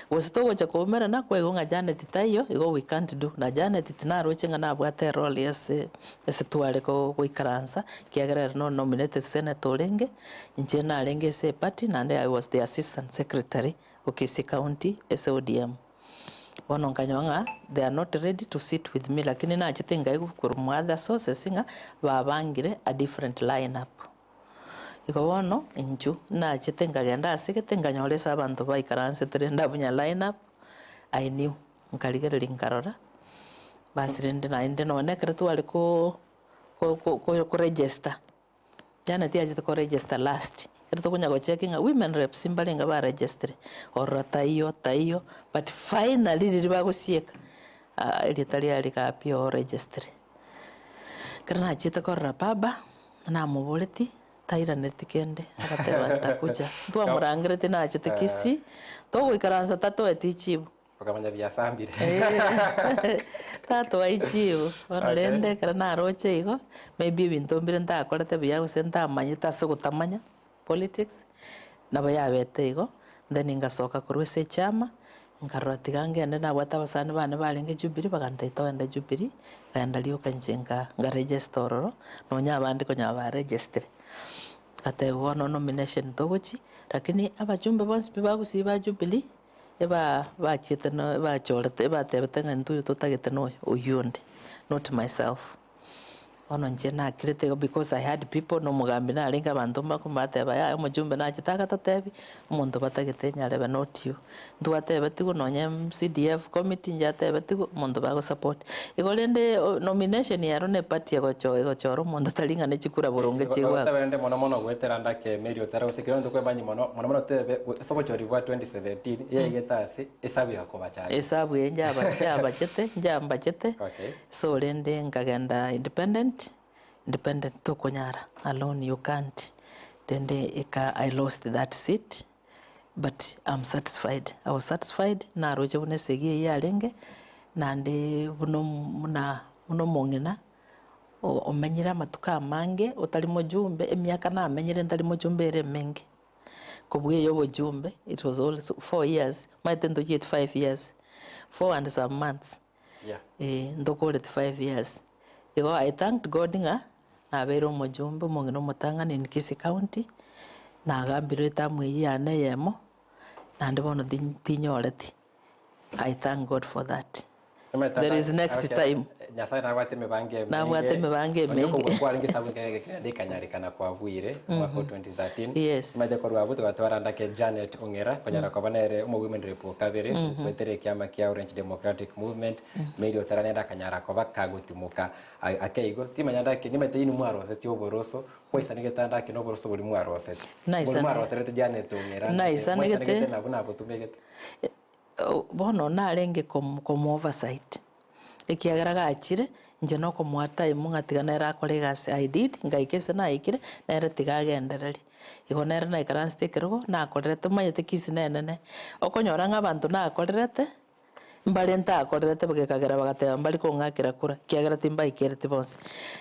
gose togocha kuumerana kwego ng'a Janet taiyo igo we can't do na Janet tinaroche ng'a nabwate role ase tware goikaransa kiagerera no nominated senator orenge inche narenge ase party nande I was the assistant secretary of Kisii County ase ODM bono nkanyonga they are not ready to sit with me lakini nachete ngai from other sources ng'a babangire a different lineup iko bono inchu nachete ngagenda asigete nganyoresa abantu baikaranse terenda bunya lineup I knew nkarigereri nkarora basirende nainde none kare twali ko register jana tiaje ko register last kare kunya go checking women reps imbalenga ba register or taiyo but finally riba gusieka elitali ali ka pio register kare nachete ko rapaba na muboleti taira netikende akateba ntakuja twa murangirete nachete Kisii to ikaransa tato etichibu bakamanya byasambire tato aichibu onorende kara naroche igo maybe ibintu mbire ntakorete bya gusenta amanyita so gutamanya politics nabo yabete igo then ingasoka kurwese chama ngaroti gangende nabwata basane bane barenge Jubilee bagantaito ende Jubilee ganda liyo kanjenga nga register ro nonya abandi konya ba register kate wono nomination togochi lakini abajumbe bonse bibagusi ba Jubilee eba bachete no ba chorete ba tebete ngantu totagete no uyonde not myself ono nje na kirete because I had people no mugambi na alinga bantu makumate ba ya mujumbe na chitaka totebi umuntu batagete nyarebe not you ndu batebe tigo nonye CDF committee njatebe tigo umuntu bago support igolende nomination yaro ne party ego choro umuntu talinga ne chikura boronge chigwa taberende mono gweteranda ke meri otara gusikira ndu kwebanyi mono tebe sobo chori bwa 2017 yegetasi esabu yako bachari esabu njaba chete okay so lende ngagenda independent tokonyara alone you can't then I lost that seat but I'm satisfied. I was satisfied na roje bunesegi yarenge nande buno mongena omenyira matuka mange otali mojumbe emyaka na amenyire ndali mojumbe ere menge kubwe yo bojumbe it was also 4 years my tendo yet 5 years 4 and some months ndokore 5 years ego I thanked God nga na bero mojumbe mongeno motangana in Kisii County na gambiro tamwe yane yemo nande bono tinyoreti I thank God for that. There is next time nyasa na wate mebange menge kwa ringi sabu ngeke kanyarikana kwa bwire mwaka 2013 yes maide korwa buto batwara ndake Janet Ongera konyara kwa banere umo women rep kabere kwetere kiama kia Orange Democratic Movement meri otarane nda kanyara kwa bakagutimuka akeigo timanya ndake nimete inu mwarose ti oboroso kwisa nigetanda kino boroso buri mwarose nice mwarose rete Janet Ongera nice nigete nabuna botumegete bono narenge kom oversight ekiagaraga achire nje no komwata imungatiga era kolegas I did ngaikese na ikire na era tigagendereri igo nera na ikaranste kerogo na akorete mayete Kisii nene okonyora nga abantu na akorete mbali nta akorete bagekagera bagateba mbali ko ngakira kura kiagera timba ikerete bonse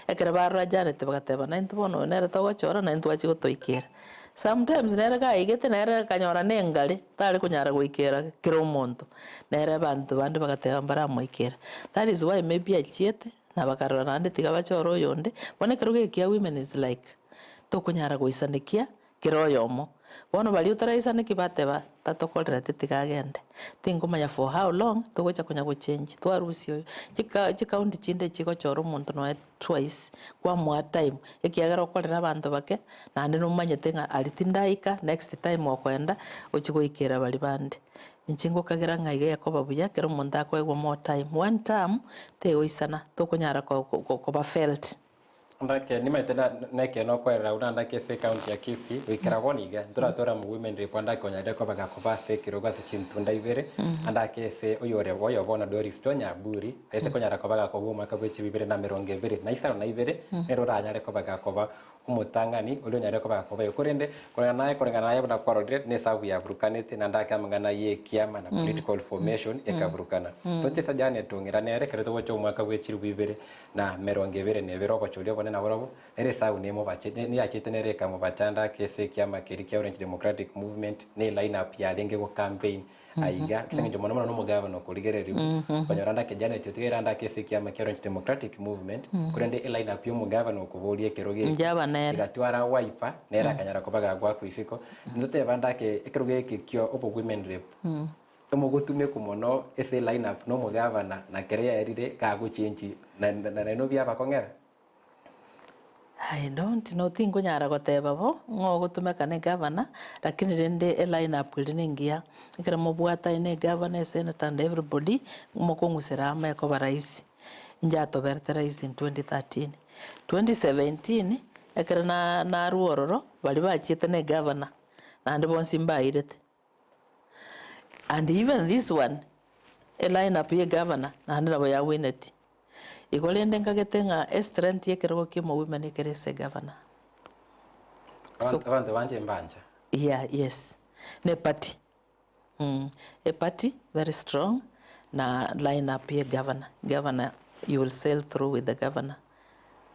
ekera barwa Janet bagateba na ntu bono nera togochora na ntu achi gotoikera sometimes nera ga igete nera kanyora nengale tari kunyara goikera kiro monto nera bantu bandi bagateba mbara moikera that is why maybe achiete na bakarora nande tiga bachoro yonde bone keroge kia women is like to kunyara goisanikia kiro yomo bono bali utaraisane kibateba tatokolera titigagende tingumanya for how long togocha kunya go change twarusio chikaunti chinde chiko choro muntu no twice kwa mwa time ekiagera okolera abantu bake nande no manyete nga alitindaika next time okwenda ochigoikera bali bande inchingo kagera ngaiga yakoba buya kero muntu akwegwa more time one time te oisana tokunyara ko ba felt ndake nimetenda neke no kwera unandake se county ya Kisii wikira boniga tora mu women report konyade ko bagakoba se kiroga se chintunda ibere andake se oyore boyo bona Doris Tonya buri ese konyara ko bagakoba umwaka bwe chibibere na 20 na isaro na ibere nero ranyare ko bagakoba umutangani uli nyare ko bagakoba yokorende korengana naye bana kwarode ne sabu ya brukanete na ndake amangana ye kiama na political formation ekabrukana tote sajane tongira nere kereto bocho umwaka bwe chibibere na 20 ne beroko cholio bone na borabo ere sabu nemo bachete ni achete nere kamo bachanda kese kiama kirikia Orange Democratic Movement ne line up ya lenge go campaign aiga kisange jomono no mugavano kuligereri konyoranda kejana tyotiranda kese kiama Orange Democratic Movement kurende line up yo mugavano kubolie keroge njaba nere igatwara wiper nera kanyara kobaga gwa kwisiko ndote bandake ekeroge kikyo opo women rep omugutume kumono ese line up no mugavana na kerea erire kago chinchi na no bya bakongera. I don't know tingo nyara goteba bo ngo gutumeka ne governor lakini rende a line up kulingia ikira mubwata ine governor senator and everybody mukungusira ama ko barais inja to berte rais in 2017 ikira na ruororo bali bachite ne governor na ndi bonsi mbairete and even this one a line up ye governor na ndabo ya wineti igolende ngagetenga strength yekero kimo women ekerese governor so abantu banje mbanja yes ne party a party very strong na line up ye governor you will sail through with the governor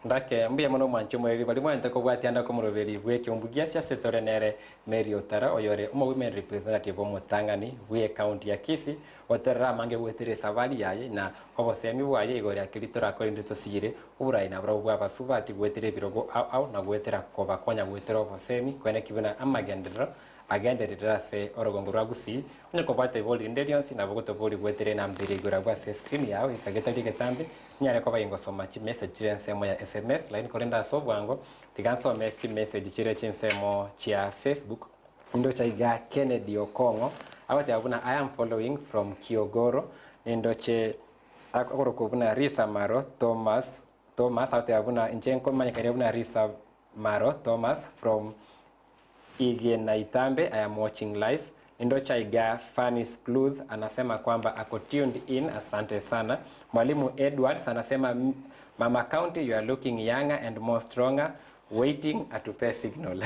ndake mbuye muno mwancho mweri bali mwante ko bwatianda ko muroberi EKEUMBU giasia setore nere Mary OTARA oyore umo women representative omutangani bwe county ya Kisii OTARA mange wetere savali yaye na obosemi bwaye igore akiritora ko ndito sigire OBORAI na BWABASUBATI wetere birogo au na wetera ko bakonya wetera obosemi kwene kibuna amagendero agenderera se orogongo rwa Gusii nyako bate boli nderions na bogoto boli wetere na mbere igora gwa se screen yawe ikageta ligetambe nyare ko bayingo soma chi message ensemo ya SMS line korenda so bwango tigansome chi message chire chinsemo chia Facebook ndo chaiga Kennedy Okongo abate abuna I am following from Kiogoro ndo che akoro kubuna Risa Maro Thomas abate abuna njenko manya kare abuna Risa Maro Thomas from Naitambe, I am watching live. Ndo chaiga Fanny's Clues anasema kwamba ako tuned in, asante sana. Mwalimu Edwards anasema Mama County, you are looking younger and more stronger, waiting atupe signal.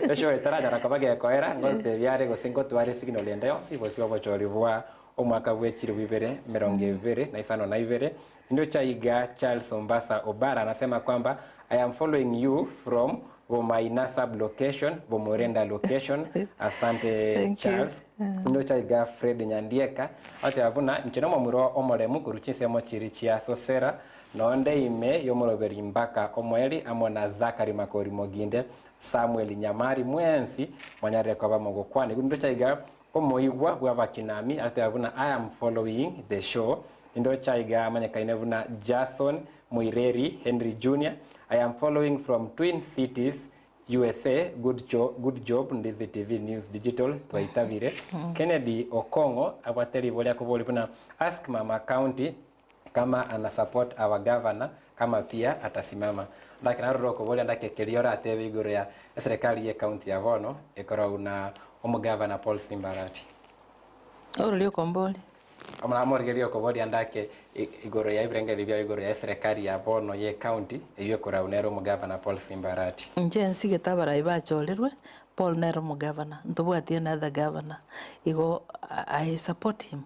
Esho etaraja rakabage yakoera ngote byare gosingo tware signal endayo sibosi wabochoribwa omwaka bwechiri bibere 20 na isano na ibere. Ndo chaiga Charles Ombasa Obara anasema kwamba I am following you from Bomaina sub location, Bomorenda location. Asante Charles. Ndo chaiga Fred Nyandieka. Ate abuna nchino momuro omoremu kuruchinse mochiri chia sosera nonde ime yomoroberi mbaka omweli amona Zakari Makori Moginde Samuel Nyamari mwensi mwanyare kwa bamogokwani. Ndo chaiga omoigwa bwabakinami ate abuna I am following the show. Ndo chaiga manyakaine abuna Jason Muireri Henry Jr. I am following from Twin Cities, USA. Good job, Ndizi TV News Digital. Twaitabire. Kennedy Okongo, abateri bolia kuboli puna ask Mama County kama ana support our governor, kama pia atasimama. Lakini aruro kuboli andake keliora atebe igoro ya serikali ya county ya Bono, ekora una governor Paul Simbarati. Orulio komboli. Amana amorgerio kuboli andake igoro ya ibrenge libya igoro ya serikali ya Bono ye county eyo kora unero mugavana Paul Simbarati nje nsige tabara ibacholerwe Paul nero mugavana ntobwati another governor igo I support him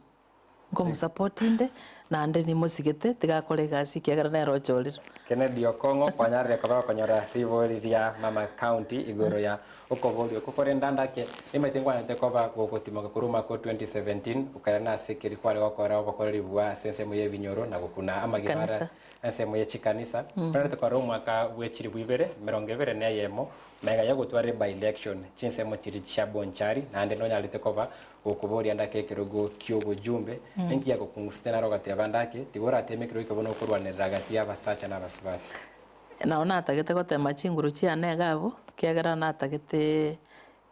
ngo support inde na ande ni musigete tigakore gasi kiagara nero cholero Kennedy Okongo kwanyare kabara konyora rivalry ya Mama County igoro ya okoboli okokorenda ndake imetengwa nte koba gokotima kuruma ko 2017 ukarana sekiri kwale wakora obakoreri bwa sense moye binyoro na gukuna amagibara sense moye chikanisa pere ko mwaka bwechiri bwibere 20 ne yemo mega yagotware by election chinse mo chiri chabonchari na ande no nyalite koba okobori andake kirogo kyogo jumbe engi yako kungustena rogati abandake tigora teme kiro ikobono kurwanira gati abasacha n'abasubati naona atagete gotema chinguru chia negabo kiagara na atagete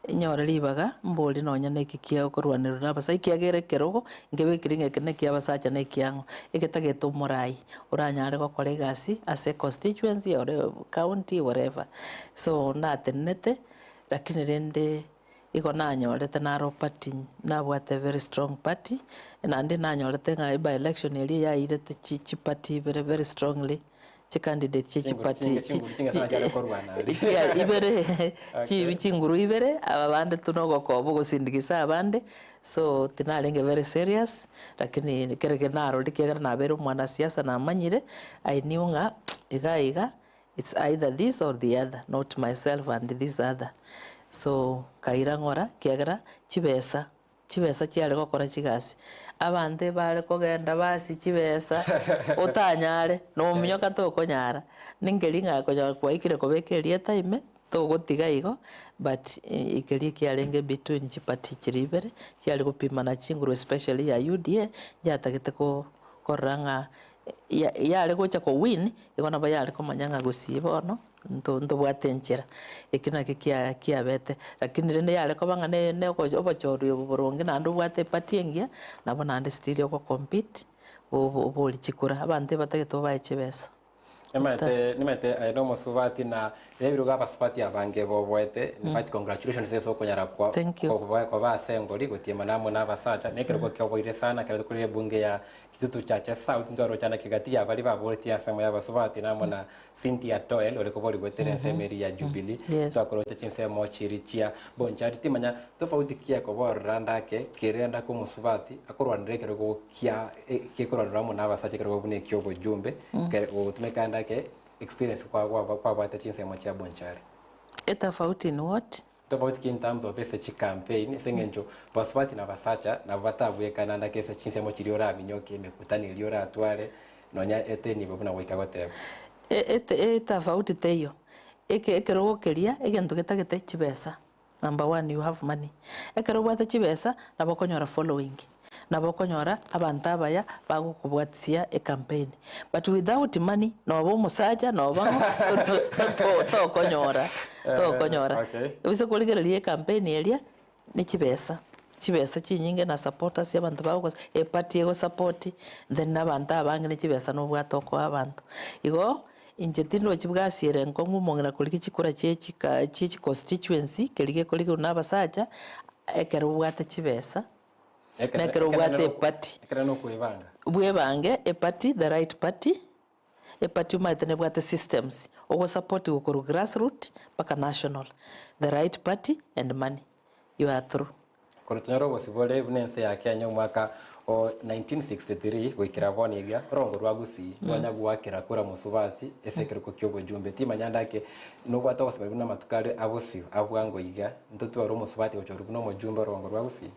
inyora ribaga mbori nonya neki kia korwanira nabasa ikiagere kerogo ngebekiri ngekene kia basacha na kiango igetageto OBORAI uranyare gokora igasi as a constituency or a county whatever so natenete lakini rende iko nanyorete naro party nabwate very strong party nandi nanyorete nga by election eri ya irete chi party very strongly chi candidate chi party ibere chi chinguru ibere abande tunogo kobo gusindikisa abande so tinarenge very serious lakini kerege naro dikegera nabero mwana siasa na manyire I knew nga iga it's either this or the other not myself and this other so kaira ngora kiagera chibesa chiare gokora chigasi abande bare kogenda basi chibesa otanyare no munyoka to konyara ningeri ngako kwa ikire kobekeria time to gotiga igo but ikeri kiarenge between chipati chiribere chiari gupimana chinguru especially ya UDA yatagete ko koranga yale gocha ko win igona bayale ko manyanga Gusii bono ndo bwatenchera ekina kia bete lakini rende yale ko banga ne ko obochoru oboronge nando bwate patiengia nabo nande still ko compete oboli chikura abante batageto baechebesa nimete aino musubati na rebiruga basubati abange bobwete nifati congratulations eso konyara kwa basengoli gutiema namwe nabasacha nekero ko boire sana kare kuri bunge ya kitutu chacha south ndoro chana kigati ya bali baboreti asemo ya basubati namwe na Cynthia Toel ole ko boli gwetere semeri ya Jubilee twakoro chinse mo chirichia bonchari timanya tofauti kia ko boranda ke kirenda ko musubati akorwanire kero ko kia kekorwanira mo nabasacha kero bune kyobo jumbe kero tumekanda ke experience kwa bata chinse mo cha bonchari tofauti ni what tofauti in terms of SH campaign sengenjo basubati na basacha na batabweka nanda kesa chinse mo chiriora binyoke mekutani iliora atware nonya ete ni bobuna wikagoteba tofauti teyo ekero keria egento getagete chibesa number 1 you have money ekero bwata chibesa nabo konyora following nabo konyora abantu abaya bagukubwatsia a campaign but without money no musaja no to konyora ubise kuligereria campaign elia ni chibesa chinyinge na supporters y'abantu bago e party ego support then nabantu abange ni chibesa no bwatoko abantu igo injetino chibwasiere nkongu mongera kuliki chikura chechi constituency kelige kuliki nabasacha ekero bwate chibesa nekero bwate party ekero no kuibanga bwebange a party the right party a party umaitene bwate systems ogo support go grassroots paka national the right party and money you are through korotonyoro gosibole bunense ya Kenya mwaka o 1963 gwikira boniga rongo rwa Gusii rwanya gwakira kura musubati esekero ko kyobo jumbe timanya ke no gwata gosibole na matukare abosio abwango iga ntotu aro musubati gochoru no mujumbe rongo rwa Gusii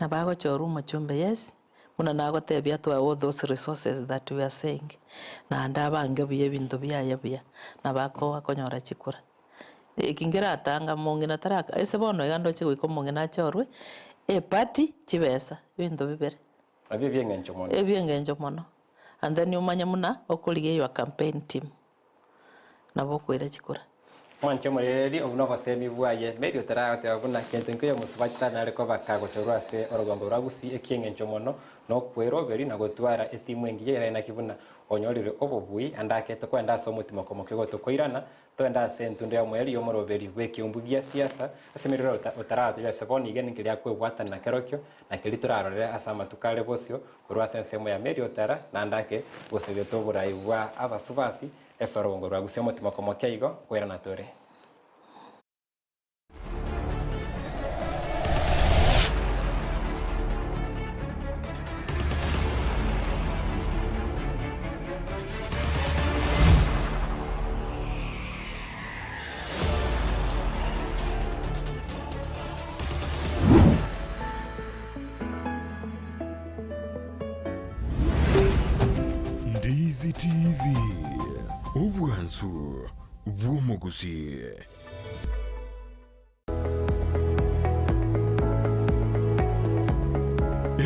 abago choru mujumbe yes muna nago tebia to all those resources that we are saying na ndabange biye bintu bya nabako akonyora chikura ikingira atanga mongena taraka ese bono igando chiko ikomongena chorwe e party chibesa bintu bibere ebyengenjo mono and then umanya muna okulige your campaign team nabo kwera chikura mwanche mureri obuno basemi bwaye medio taraka abuna kente nkuye musubata na reko bakago torwase orogombo rwa Gusii ekyengenjo mono no kwero beri na gotwara etimu engiye era na kibuna onyorire obobui andake to kwenda so mutima komoke goto koirana twenda sentundo ya mweri yo moroberi w'EKEUMBU gia siasa asemerero OTARA ya seboni igeni kilia kwebwata na kerokyo na kiliturarore asama tukale bosio kurwase nsemo ya medio OTARA na andake gosegeto OBORAI wa abasubati esorongo rwa Gusii mutima komoke igo kwera na tore Ndizi TV Obwansu Bwomogusii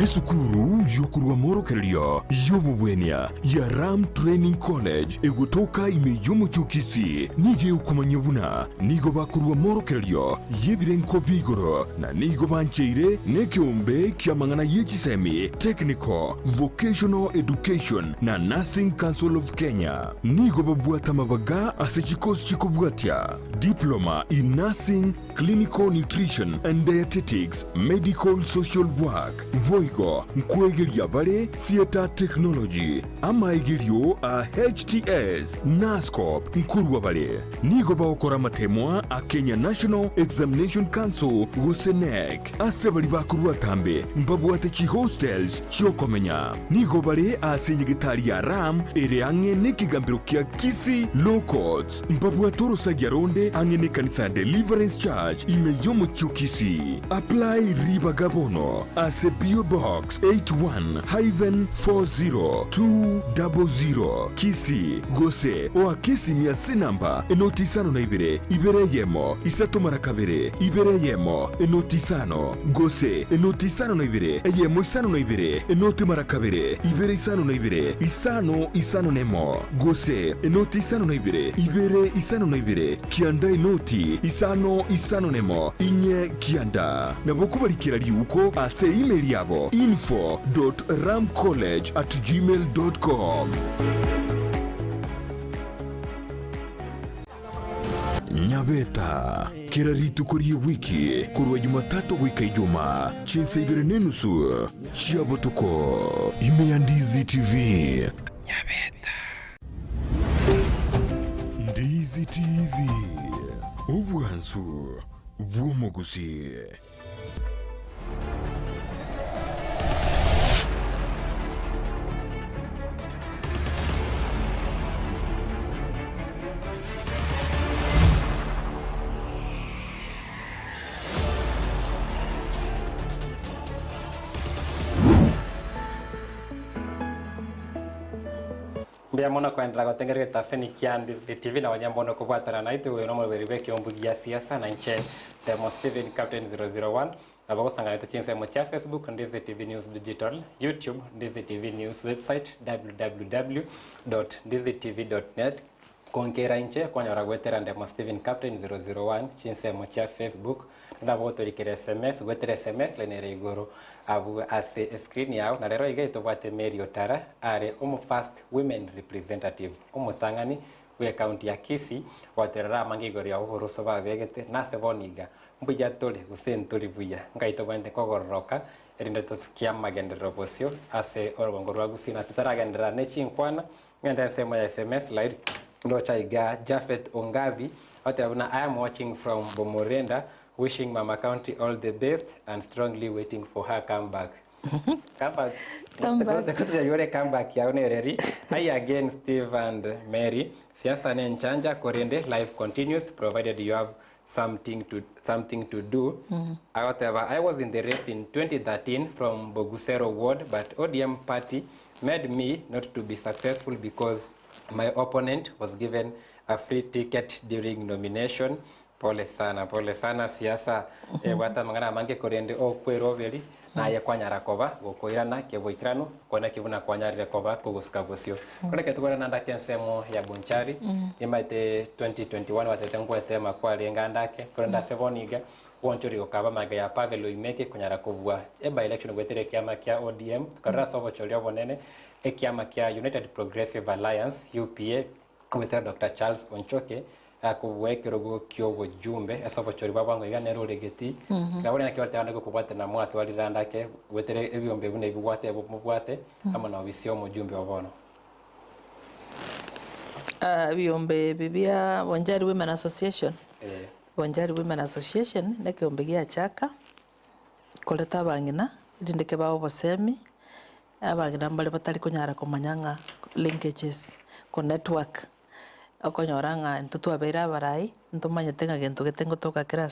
esukuru yokurwa morokerio yobubwenia ya Ram Training College egutoka imeyomo chukisi nige ukumanyabuna nigo bakurwa morokerio yebirenko bigoro na nigo bancheire nekeumbe kiamangana yechisemi Technical Vocational Education na Nursing Council of Kenya nigo babuata mabaga asechikos chikobwatia Diploma in Nursing, Clinical Nutrition and Dietetics, Medical Social Work, Voigo, Nkwegeria Bale, Theater Technology, Amaigerio a HTS, NASCOP, Nkurwa Bale. Nigo baokora matemwa a Kenya National Examination Council, Gusenec, Asebali bakurwa tambe, Mbabuate chi hostels, Chokomenya. Nigo Bale a senyegitari ya Ram, Ereange nekigambiro kia Kisii Low Courts, Mbabuatoro Sagyaronde, Ange kanisa Deliverance Church imeyomo chukisi. Apply riba gabono as a PO Box 81-40-200 Kisii Gusii o Kisii miasi namba enotisano na ibere yemo isato marakabere ibere yemo enotisano Gusii enotisano na yemo isano na enoti marakabere ibere isano na isano nemo Gusii enotisano na ibere isano na kianda inoti isano nemo inye kianda na bokubalikira liuko ase email yabo info.ramcollege@gmail.com. Nyabeta kila ritu korie wiki kurwa Jumatatu wika Ijumaa chinsa ibere nenusu chiabotuko ime Ndizi TV. Nyabeta Ndizi TV Obwansu Bwomogusii. Mbia mona kuendelea kutengeneza taseni kia Ndizi TV na wanyambono kubwatana na itu uyo nomo beribe kiombu gia siasa na nche Demo Steven Captain 001 na bako sangana ito chinse mocha Facebook Ndizi TV News Digital, YouTube Ndizi TV News website www.ndizitv.net Mokeira nche kwa nyora gwetera Demo Steven Captain 001 chinse mocha Facebook na bako tolikere SMS gwetera SMS lenere igoro abu ase screen yao na lero iga itobwate Mary OTARA are first women representative umutangani we county ya Kisii waterera mangigori ya uhuru soba begete na seboniga mbuja tole gusenturi buya ngaitobwente kogororoka erinde tosukia magendero bosio ase orongorwa Gusii na tutaragendera nechinkwana ngenda sema ya SMS slide ndo chaiga Jafet Ongavi watabuna I am watching from Bomorenda, wishing Mama County all the best and strongly waiting for her comeback. Comeback. Come back ya unereri. Hi again Steve and Mary. Siasa ne nchanja korende life continues provided you have something to do. I was in the race in 2013 from Bogusero ward, but ODM party made me not to be successful because my opponent was given a free ticket during nomination. Pole sana siasa wata mangana mange korende o kwero veli na ye kwanyara koba gokoirana keboikrano kona kibuna kwanyarire koba kugusuka gusio kone ketugora nanda kensemo ya Bonchari imaite 2021 watetengwa tema kwa lengandake kwenda sevoniga wonchori okaba maga ya Pavelo imeke kunyara kubwa by election gwetere kiama kia ODM karra sobo cholio bonene kiama kia United Progressive Alliance UPA with Dr. Charles Onchoke akuwekerogo kyogo jumbe esobo chori babango iganero regeti krawone nakiwate andako kubwate na mwatu alirandake wetere ebyombe bune bibwate mubwate amana obisio mu jumbe obono byombe bibia Bonjari Women Association Bonjari Women Association nekiombe gia chaka koleta bangina ndindike bawo bosemi abangina mbale batari kunyara komanyanga linkages ko network akonyoranga ntutu abera barai ntumanyete nga gento getengo toka kira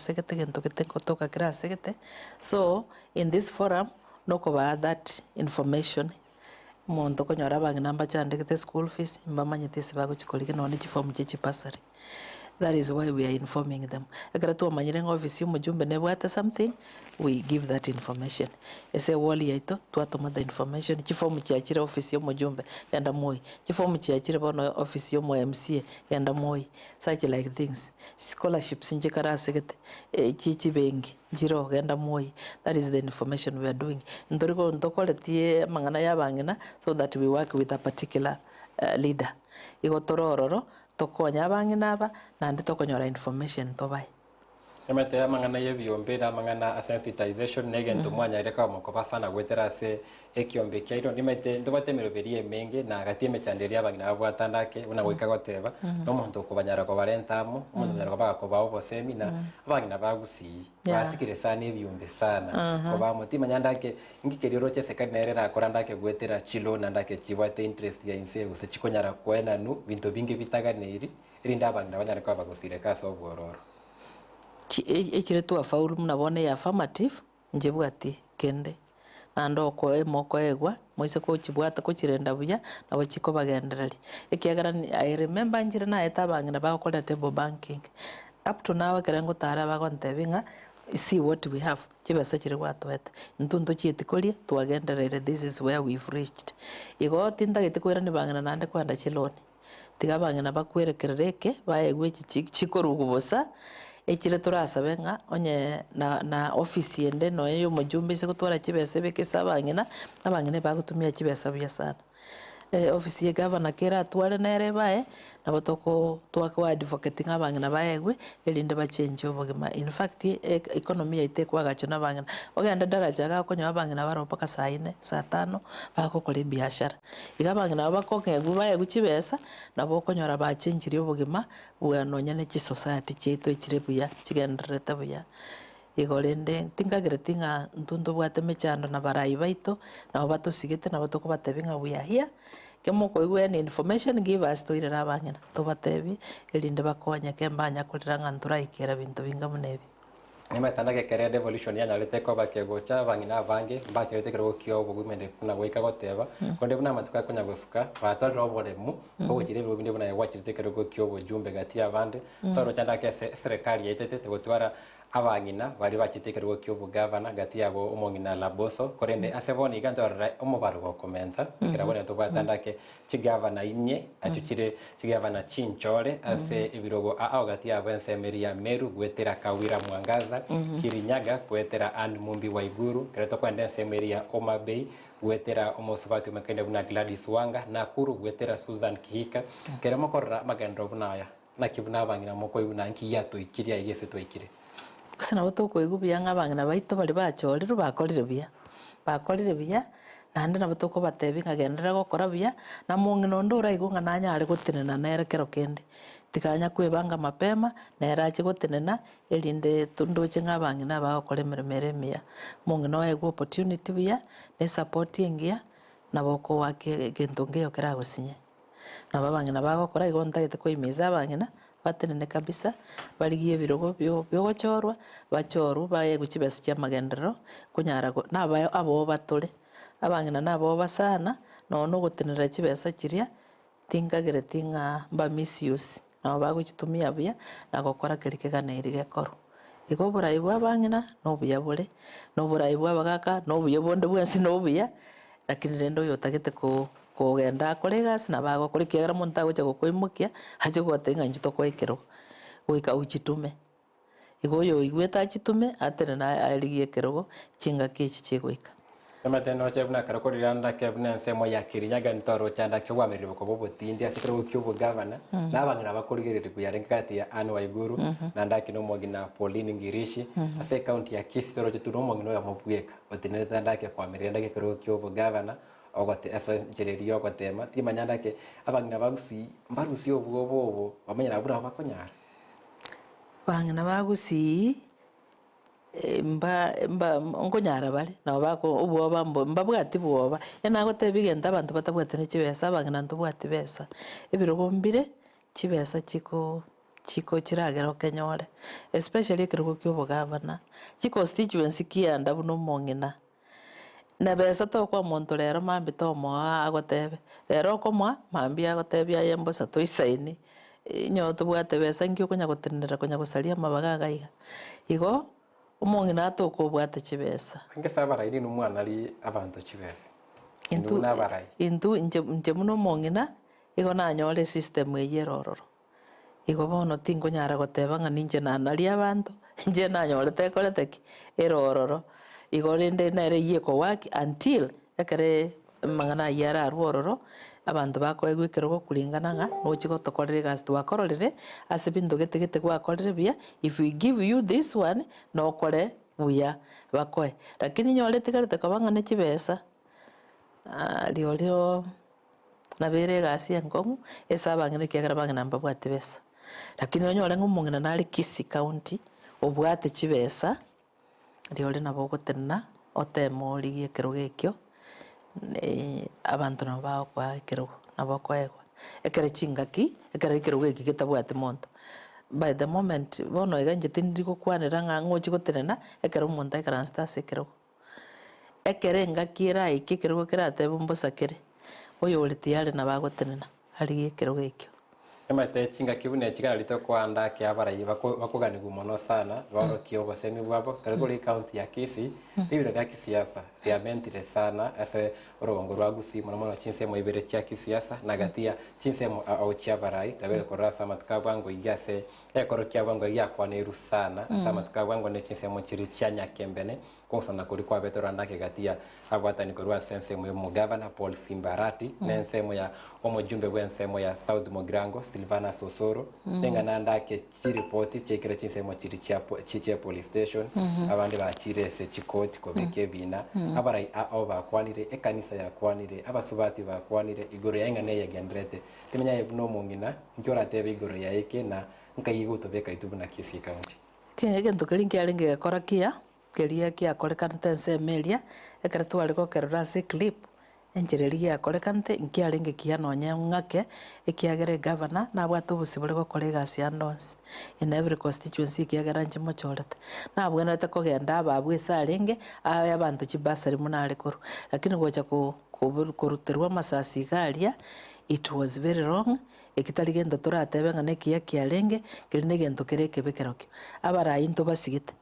segete so in this forum noko ba that information mondo konyora bangina mbachande school fees mbamanyete sibago chikolike none chiform chichi pasari That is why we are informing them. Ekara tu amanyire office y'omujumbe nebwate something, we give that information. Ese wali yaito twatuma the information chifomu chiachire office y'omujumbe yanda moi. Chifomu chiachire bono office y'omo MCA yanda moi. Such like things. Scholarships njikara segete chichi bengi njiro yanda moi. That is the information we are doing. Ndoriko ndokole tie mangana yabangina so that we work with a particular leader. Igo torororo tokonya abangina aba nandi tokonyora information tobai. Emete mangana yebyombe na mangana sensitization negento mwanya ireka mukoba sana gwetera se ekiombe kyairo nimete ndobate miroberie menge na gatime chanderia abangina abwatandake una gwika goteba no muntu kubanyara ko barentamu umuntu nyara ko bakoba obosemi na abangina bagusii basikire sana ebyombe sana koba mutima nyandake ngikerioro chese kanerera korandake gwetera chilo nandake chibwate interest ya inse use chikonyara kwena nu bintu bingi bitaganiri irinda abangina banyara ko bagusire kaso obwororo ekire tu afaulu mnabone ya affirmative njebwati kende nando ko emoko egwa moise ko chibwata ko chirenda buya nabo chiko bagendereri ekiagara I remember njire na etabangina bakora table banking up to now kerengo tara bagontebinga see what we have chibesa chire gwatwete ntundu chietikorie twagenderere this is where we've reached igo tinda gitikwira ni bangina nande kwanda chiloni tigabangina bakwerekerereke baegwe chikorugubosa ekire turasabenga onye na office yende no yo mujumbe se gutwara kibese bekesa bangina nabangine bagutumia kibesa bya sana office ye governor kera atware nere bae nabo toko twakwa advocating abangina baegwe elinde ba change obogima in fact economy yaite kwagacho nabangina ogenda daraja ga konyo abangina baro paka saa 4 saa 5 bakokore biashara igabangina bakokegwe baegwe kibesa nabo konyora ba change obogima bwanonya ne society cheto ekire buya kigenderete buya igorende tingagire tinga ntundu bwate mechando na barai baito na batusigete na batoko batebinga buya here kemoko igwe ni information give us to irera bangina to batebi elinde bakonya kembanya kulira ngantura ikera bintu binga munebi nimetanda ke career evolution ya nyalete ko bakegocha bangina bange bakirete kero kyo bugumende kuna gwika goteba konde buna matuka kunya gusuka batoro boremu ko kire bindi buna yagwachirite kero kyo bujumbe gati abande toro cyanda ke serikali yitete gutwara abangina bari bakitekerwa kyo bugavana gati yabo umongina laboso korende aseboni ganto umubaro go komenta kirabone to batandake kigavana inye acyukire kigavana chinchore ase ibirogo ao gati yabo ensemeria meru gwetera kawira mwangaza kirinyaga gwetera and mumbi waiguru kireto kwenda ensemeria omabei gwetera omosubati makende buna Gladys Wanga na kuru gwetera Susan Kihika keramo korra magandro bunaya na kibuna bangina moko yuna nkiyato ikiria yese to ikire kusina botoko igubya ngabangina baito bali bachorero bakorire bya nande na botoko batebi ngagendera gokora bya na mungino ndora igunga nanya ari gutinena nere kero kende tikanya kwebanga mapema nera achi gutinena elinde tundoche ngabangina bagokore meremia mungino ego opportunity bya ne support ingia na boko wake gentonge okera gusinye na babangina bagokora igonta gite kwimiza abangina batenene kabisa baligiye birogo byo gochorwa bachoru baye guchibesa kya magendero kunyara nabayo abo batore abangina nabo basana no gutenera kibesa kiria tingagire tinga ba misuse nabo baguchitumia bya na gokora kerike ganeri gekoro igo burayi bwabangina no buyabure no burayi bwabagaka no buyobonde bwensi no buya lakini rendo yotagete ko kogenda kolegas na bago kurikiagara monta gocha gokwimukia haje gwatenga njito kwekero wika uchitume igoyo igweta chitume atene na aligie kerogo chinga kichi chigwika emate no chebna karakoriranda kebna nsemo ya kirinyaga ntoro chanda kyo ameribo ko bobotindi asikero kyo bugavana nabangina bakurigirire kuyarenga kati ya Anne Waiguru na ndaki no mogina Pauline Ngirishi ase county ya Kisii toro tuno mogino ya mopweka otinere ndake kwa mirenda kero kyo bugavana ogote eso jererio gotema timanyanda ke abangina bagusi mbarusi obugobo bamenyera bura bakonyara bangina bagusi mba ngonyara bali na bako ubuoba mbabwati buoba yana gote bigenda abantu batabwatene kibesa bangina ntubwati besa ebirogombire kibesa chiko kiragero kenyore especially kirgo kyobugavana constituency kianda buno mongina na besa to kwa muntu rero mambi to mo agotebe rero komwa mambi agotebe ayembo sato isaini nyoto bwate besa ngyo konya gotenera konya gosaria mabaga gaiga igo omong'ina atokobwate chibesa ngesa abarai ni mwana ari abantu chibesa intu nje muno omong'ina igo nanyore system eyerororo igo bono tingonyara goteba ng'a ninche nanari abantu nje nanyorete ekorete ki erororo igo rende nere yeko waki until ekere mang'ana yara arwororo abantu bakoegwa ekerogo kulingana ng'a nochi gotokorera egasi twakororere ase binto gete gwakorire buya if we give you this one nokore buya bakoe lakini nyore tigarete koba ng'a ne chibesa rio nabere egasi enkong'u ase abang'ina ekiagera abang'ina mbabwate besa lakini onyore ng'a omong'ina nare Kisii County obwate chibesa riore nabo ogotenena otema origie ekerogo ekio abantu nabo bagokoa ekerogo nabo okoegwa ekere chingaki ekere ekerogo eki getabwate monto by the moment bono iga inche tindi gokwanera ng'a ng'ochi gotenena ekero omonto aikaransete ase ekerogo ekere engaki eraike ekerogo kerateba mbosakere oyo ore tiyare nabo agotenena arigie ekerogo ekio emate chinga kibune chigara lito kwanda ke abarai bakuganigu mono sana baro kio gosemi bwabo karegori county ya Kisii bibiro ya kisiasa riamentire sana ase orogongo rwa Gusii mono chinse mo ibere chia kisiasa nagatia chinse mo au chia barai tabere korasa matukabwango igase ekoro kia bwango ya kwaneru sana asa matukabwango ne chinse mo chiri chia nyakembene konsana kuri kwa Petra ndake gatia abwatani korwa sense mo governor Paul Simbarati nensemo ya omojumbe bwensemo ya South Mogrango Silvana Sosoro nenga nandake chiripoti chekira chinsemo chiri chia police station abandi bachire se chikoti kobeke bina abarai ao bakwanire ekanisa yakwanire abasubati bakwanire igoro yainga ne yagendrete timenya yebuno mongina nkyora tebe igoro yaike na nkayigutobeka itubuna Kisii County gento keringi arenge gakora kia keria kia korekanete ense emeria ekere tware gokerora ase clip enchereri giakorekante nkiarenge kia nonya ng'ake ekiagere governor nabwate obosibore gokora egasi ya ndonsi in every constituency ekiagera nche mochorete nabwenerete kogenda ababwe ase arenge aya abanto chibasari munare koru lakini gocha koruterwa amasasi garia it was very wrong ekitari gento toratebe ng'a nekiya kiarenge keri na egento kere ekebe kerokio abarai into basigete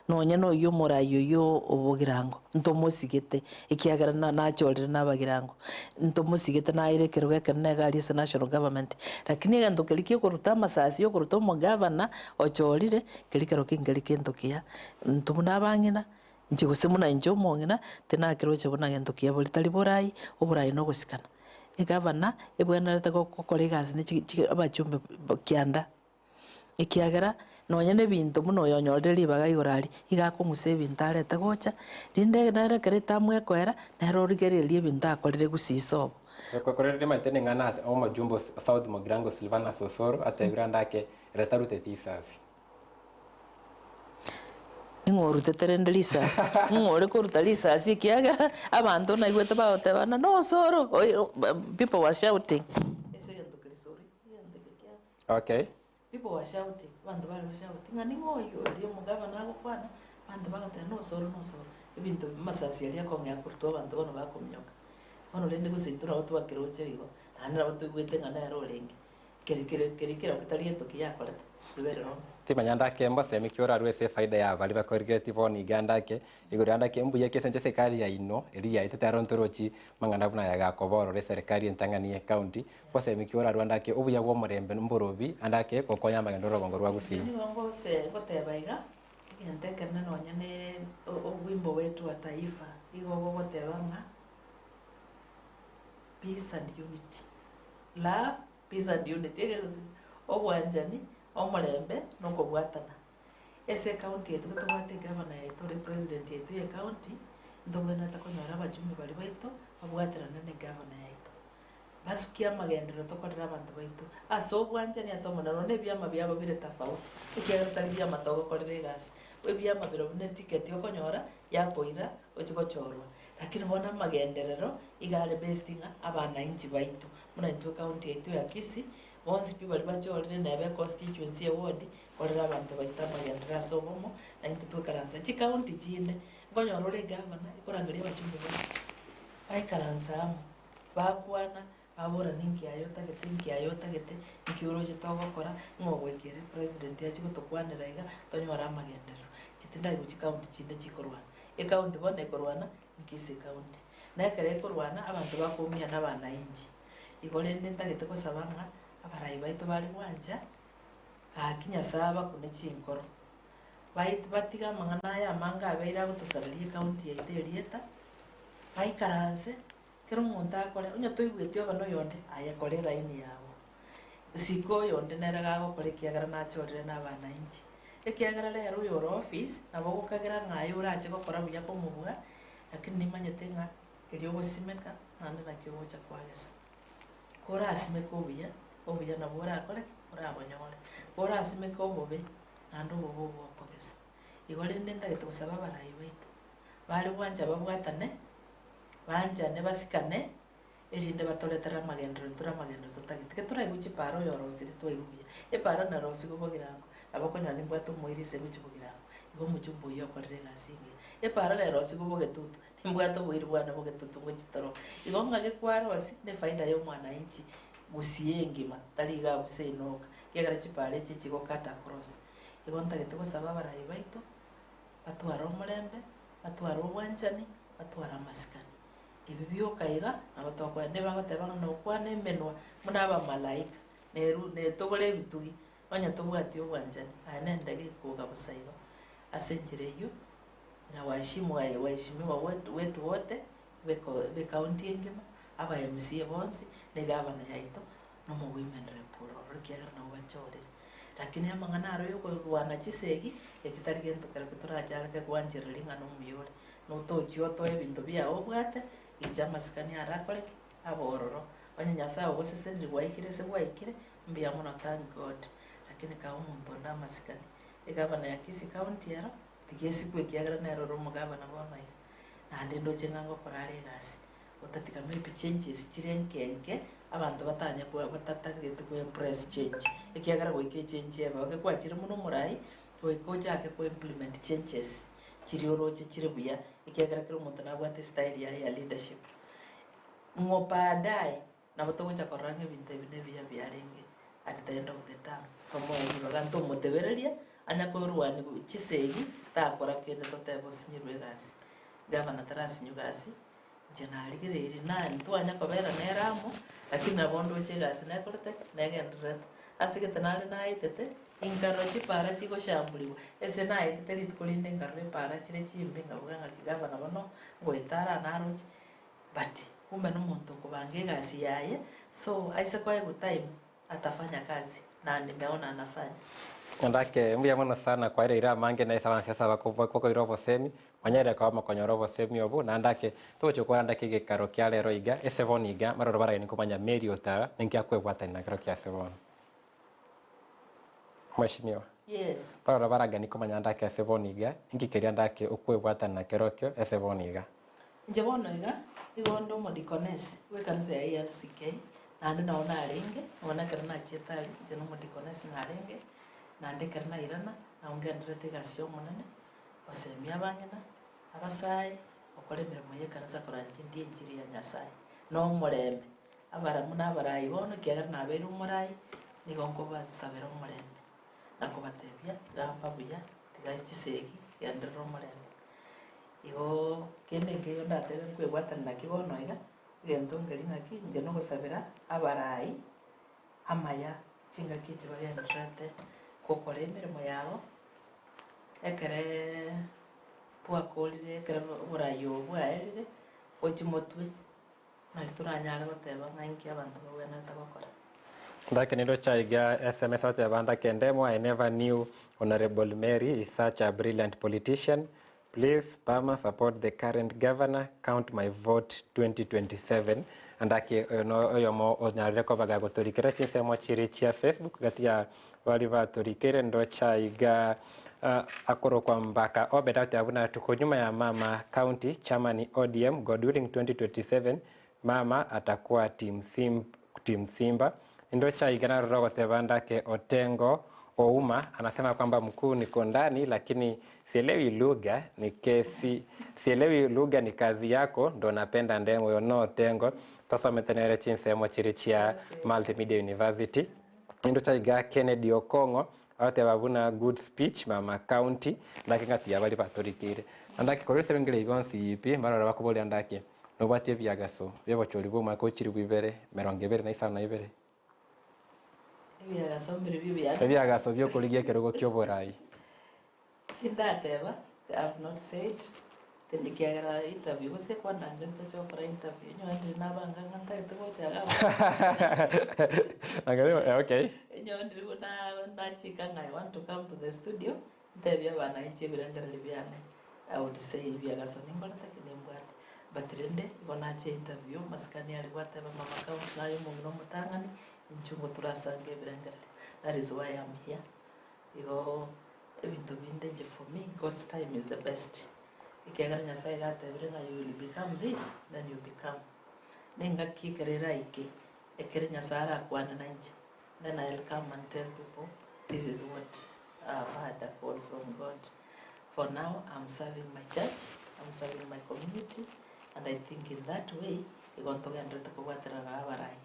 nonya noyo omorai oyo obogirango ntomosigete ekiagera nachorire nabagirango ntomosigete naire ekerogo ekero na egari ase national government lakini egento keri kiokoruta amasasi okoruta omogavana ochorire keri kero kingeri kento kia ntomuna abang'ina inche gose muna inche omong'ina tenakeroche buna gento kia bori tari borai oborai nogosikana egavana ebwenerete gokora egasi ne abachumbe kianda ekiagera nonya ne binto muno oyonyorire ribaga igorari igakong'usa ebinto arete gocha rinde nere kere tamwekoera nero origereria ebinto akorire Gusii sobo korere maitene ng'ana omojumbe South Mogrango Silvana Sosoro atebira ndake retarute tisasi ning'orutete rende risasi ng'ore koruta risasi ekiagera abanto naigwete bagotebana no Soro people were shouting okay people were shouting bantu bari shouting ngani ngoyo rio mugavana agokwana bantu bagotera no Soro ebinto masasi yari akong'ea kurutwa abantu bono bakomyoka bono rende guseitura otwakiroche igo nanira batugwete ng'ana ero renge keri okitari etoki yakorete iberero timanya ndake mbosemi kiora rwese faida ya bali bakorigire tiboni gandake igoro ndake mbuye kesenje serikali ya ino eri ya itete arontorochi mangana buna ya gakoboro re serikali entangania county bosemi kiora rwandake obuya bwo murembe mborobi andake kokonya magendo rogongo rwa Gusii ni wango se gotebaiga ngenteke nonya ne obwimbo wetu wa taifa igo gotebanga peace and unity love peace and unity obwanjani omurembe nokobwatana ese county yetu gotobwate governor yetu re president yetu ye county ndobwena takonyora abajumbe bari baito babwaterana ne governor yetu basukia magendero tokorera abantu baito aso obwanjani aso monano ne byama byabo bire tofauti ikiagera tari byama togokorera egasi we byama biro ne ticket okonyora yakoira ochigochorwa lakini bona magenderero igare bestinga abana inchi baito muna into county yetu ya Kisii once people bachorire nebe constituency award korera abantu baita magendera sobomo na into twekaransa chi county chinde ngonyora ore governor ikorangeria bachumbe bose baikaransa bakwana abora ninki ayota gete ikiuroje togokora ngogwekere president yachi gutokwanira iga tonyora amagendero chitindai guchi county chinde chikorwana county bone korwana Kisii county na kare korwana abantu bakumia n'abana inji igore ndagete gusabanga abarayi baitu bari gwanja akinya saba kune chinkoro baitu batiga mangana ya manga abeira gutusabarie county ya Terieta baikaranse kero umuntu akore onye toigwete obano yonde ayakore line yawo siko yonde neraga gukore kiagara nachorire n'abana inji ekiagara rero yoro office nabo gukagera ngayo uraje gukora buya kumubwa lakini nimanyete nga kiri ogusimeka nande nakyo gocha kwagesa kora asimeka obuya nabo urakore urabonyore kora asimeka obobe nando bobo okogesa igore ndenda gete gusaba abarayi baitu bari gwanja babwatane banjane basikane erinde batoretera amagendero tutagitike turaiguchi paro yorosire twaigubuya eparo na rosi gobogirango abakonya nimbwato moirise guchibugirango igo muchumbu yokorere gasingi eparo na rosi gobogetutu nimbwato boiri bwana bogetutu gochitoro igo ngage kwarosi ne faida yo mwana inchi Gusii ngima tariga buseinoka yagara chipare chichi gokata cross igo ntagite gusaba abarayi baitu batwara omurembe batwara obwanchani batwara masikani ibi byokaiga abatokwa ne bagoteba no kwana emenwa munaba malaika neru ne togore bitugi onya tobwati obwanjani anendage koga busaiba asenjireyo na waheshimiwa wetu wote be county ngima aba MC bonsi ne gavana yaito no mu women report rukiaga na wachorere lakini amangana aro yo kwana chisegi ekitari gento kare kuturaja ke kwanjirira ngano muyore no tochio to ebintu bya obwate ijama sikani arakore abororo banyanyasa obosesendri waikire se waikire mbia mona thank God lakini ka umuntu nda masikani egavana ya Kisii county yaro tigesi kwekiagra na roro mugavana bwa na ndendo chengango korare gasi utatika maybe changes chirenkenke abantu batanya kwa batatagete kwa press change ekiagra goike change yaba ke kwachire muno murai goikoja ke ko implement changes kirioroche chirebuya ikiagara kiro umuntu nabwate style ya leadership ngopadai na botogocha korange binte bine byarenge at the end of the term como uroganto motebereria anya ko ruwani chisegi takora kende totebo sinyirwe gasi gavana tarasi nyugasi jenali gireri na ntwanya kobera neramo lakini nabondo chegasi na korte negendret asike tanale na itete ingaro chipara chiko shambuliwa ese na itete ritkolinde ingaro para chire chimbe ngabuganga gavana bano goitara naroche but kumbe n'umuntu kubange gasi yaye so aisa kwa ego time atafanya kazi na nimeona anafanya ndake mbia mwana sana kwa ile ira mange na isa siasa bako irobo semi manyere kwa makonyorobo semi obu na ndake tuchukura ndake gikaro kya lero iga esevoniga maroro bara ni kumanya meri OTARA ninki akwebwata na karo kya sevon Mheshimiwa yes maroro bara gani kumanya ndake esevoniga inki keria ndake ukwebwata na karo kyo esevoniga njebono iga igondo modikonesi we kanisa ya LCK na naona arenge ona kana chetali jeno modikonesi na arenge na ndekerna irana na ungendrete gasyo munene osemia bangena abasaye okole mirimo ye kanisa koranji ndi injiri ya Nyasaye no murembe abara muna barayi bono kiagara na beru murai nigongo basabera murembe nako batebya gamba buya tigai chisegi yandero murembe igo kende ndatebe kwebwata na kibono iga gento ngeri ngaki nje no gusabira abarayi amaya chinga kichi bagendrete kokora emirimo yabo ekere bwakorire ekere burayi obwaerire ochimotwe nari turanyara goteba ng'ainki abantu babwena tabakora ndake nindo chaiga SMS ateba ndake ndemo I never knew Honorable Mary is such a brilliant politician. Please Pama support the current governor, count my vote 2027. Andake no oyomo onyarire ko baga gotorikira chinsemo chiri chia Facebook gatia bali batorikire ndo chaiga akoro kwa mbaka obedate abuna tuko nyuma ya mama county chamani ODM God willing 2027 mama atakuwa team Simba ndo chaiga na rogo tebandake Otengo Ouma anasema kwamba mkuu niko ndani lakini sielewi lugha ni kesi, sielewi lugha ni kazi yako ndo napenda ndemo yo no tengo tosa metenere chinsemo chirichia Multimedia University ndo taiga Kennedy Okongo ate babuna good speech mama county ndake ngati yabali batorikire andake korese bengire igonsi ipi barora bakubole andake no batie byagaso byebo choli buma ko chiri bibere 22 byagaso byo kuligia kerogo ky'oborai indateba I've not said tendikiagara interview bose kwanda nje ntachokora interview nyo nabanga nganta itegochaga okay nyo ndiri na chika I want to come to the studio ndebya bana ichi birangara byane I would say byagaso nimbarata kinembwate but rende gona che interview maskani ali wateba mama account nayo mu mutangani nchungo turasange birangara. That is why I'm here. Igo ebintu binde for me God's time is the best. Ikiagara nyasaye gata birenga you will become this then you become. Nenga kikerera iki ekere nyasara kwana nanje. Then I'll come and tell people this is what I've had a call from God. For now I'm serving my church, I'm serving my community, and I think in that way igontoga ndota kuwatera abarai.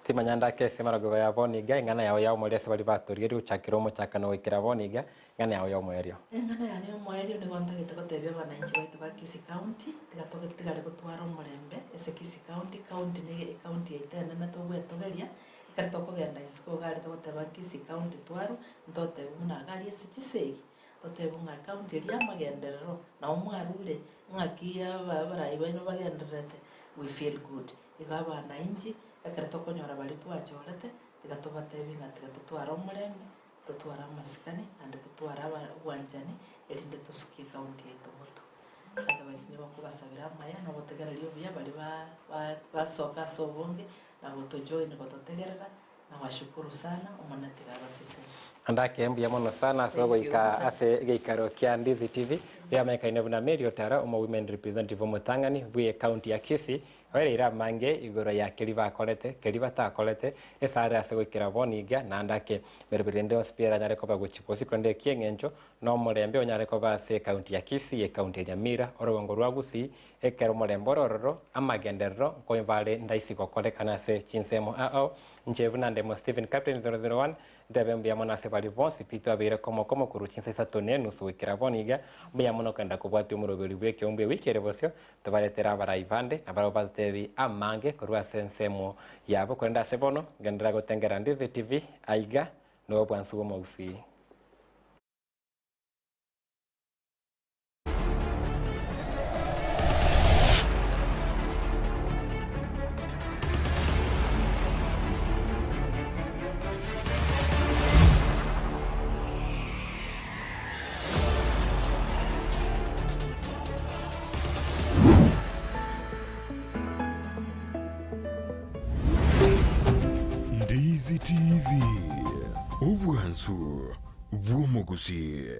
Timanyanda kese marago ya boniga ngana yawe ya umolese bali batori ri uchakiro mo chakano wikira boniga ngana yawe ya umwerio ngana ya umwerio ni gonta gitako tebya bananchi baitu ba Kisii County tigatoke tigare gutwara umurembe ese Kisii County ni county yaitana na togwetogeria ikari tokogenda isiko gari togoteba Kisii County twaro ntote una gari ese Kisii tote bunga county ya magenderero na umwarure ngakia babarai bano bagenderete we feel good igaba na inji akarito konyora bali twachorete tigatobatebi ngati gatutwara umurembe tutwara masikani and tutwara wanjani elinde tusukie county yetu muto otherwise niba kubasabira maya no botegerera bya bali basoka sobonge na botojoin bototegerera na washukuru sana umonati gabasise andake embu yamono sana sogo ika ase geikaro kia Ndizi TV bya mekaine buna meri OTARA umo women representative mutangani bwe county ya Kisii were ira mange igoro ya keliva kolete keliva ta kolete esare ase gwikira boniga na andake mereberende ospira nyare ko baguchiposi konde kiengenjo no murembe onyare ko base county ya Kisii county ya Nyamira orogongo rwa Gusii ekero murembo rororo amagenderero ko invale ndaisi ko kolekana se chinsemo ao njebuna ndemo Stephen Captain 001 ndebembe yamona se bali bonsi pito abire komo kuruchinsa satone nusu wikira boniga byamono kanda kubwati umurogori bwe EKEUMBU wikere bosyo tubaretera baraibande abaro tevi amange kurwa sensemo yabo kwenda sebono gendera gotengera Ndizi TV aiga no bwansu mo Gusii Ndizi TV, obwansu bw'omu Gusii.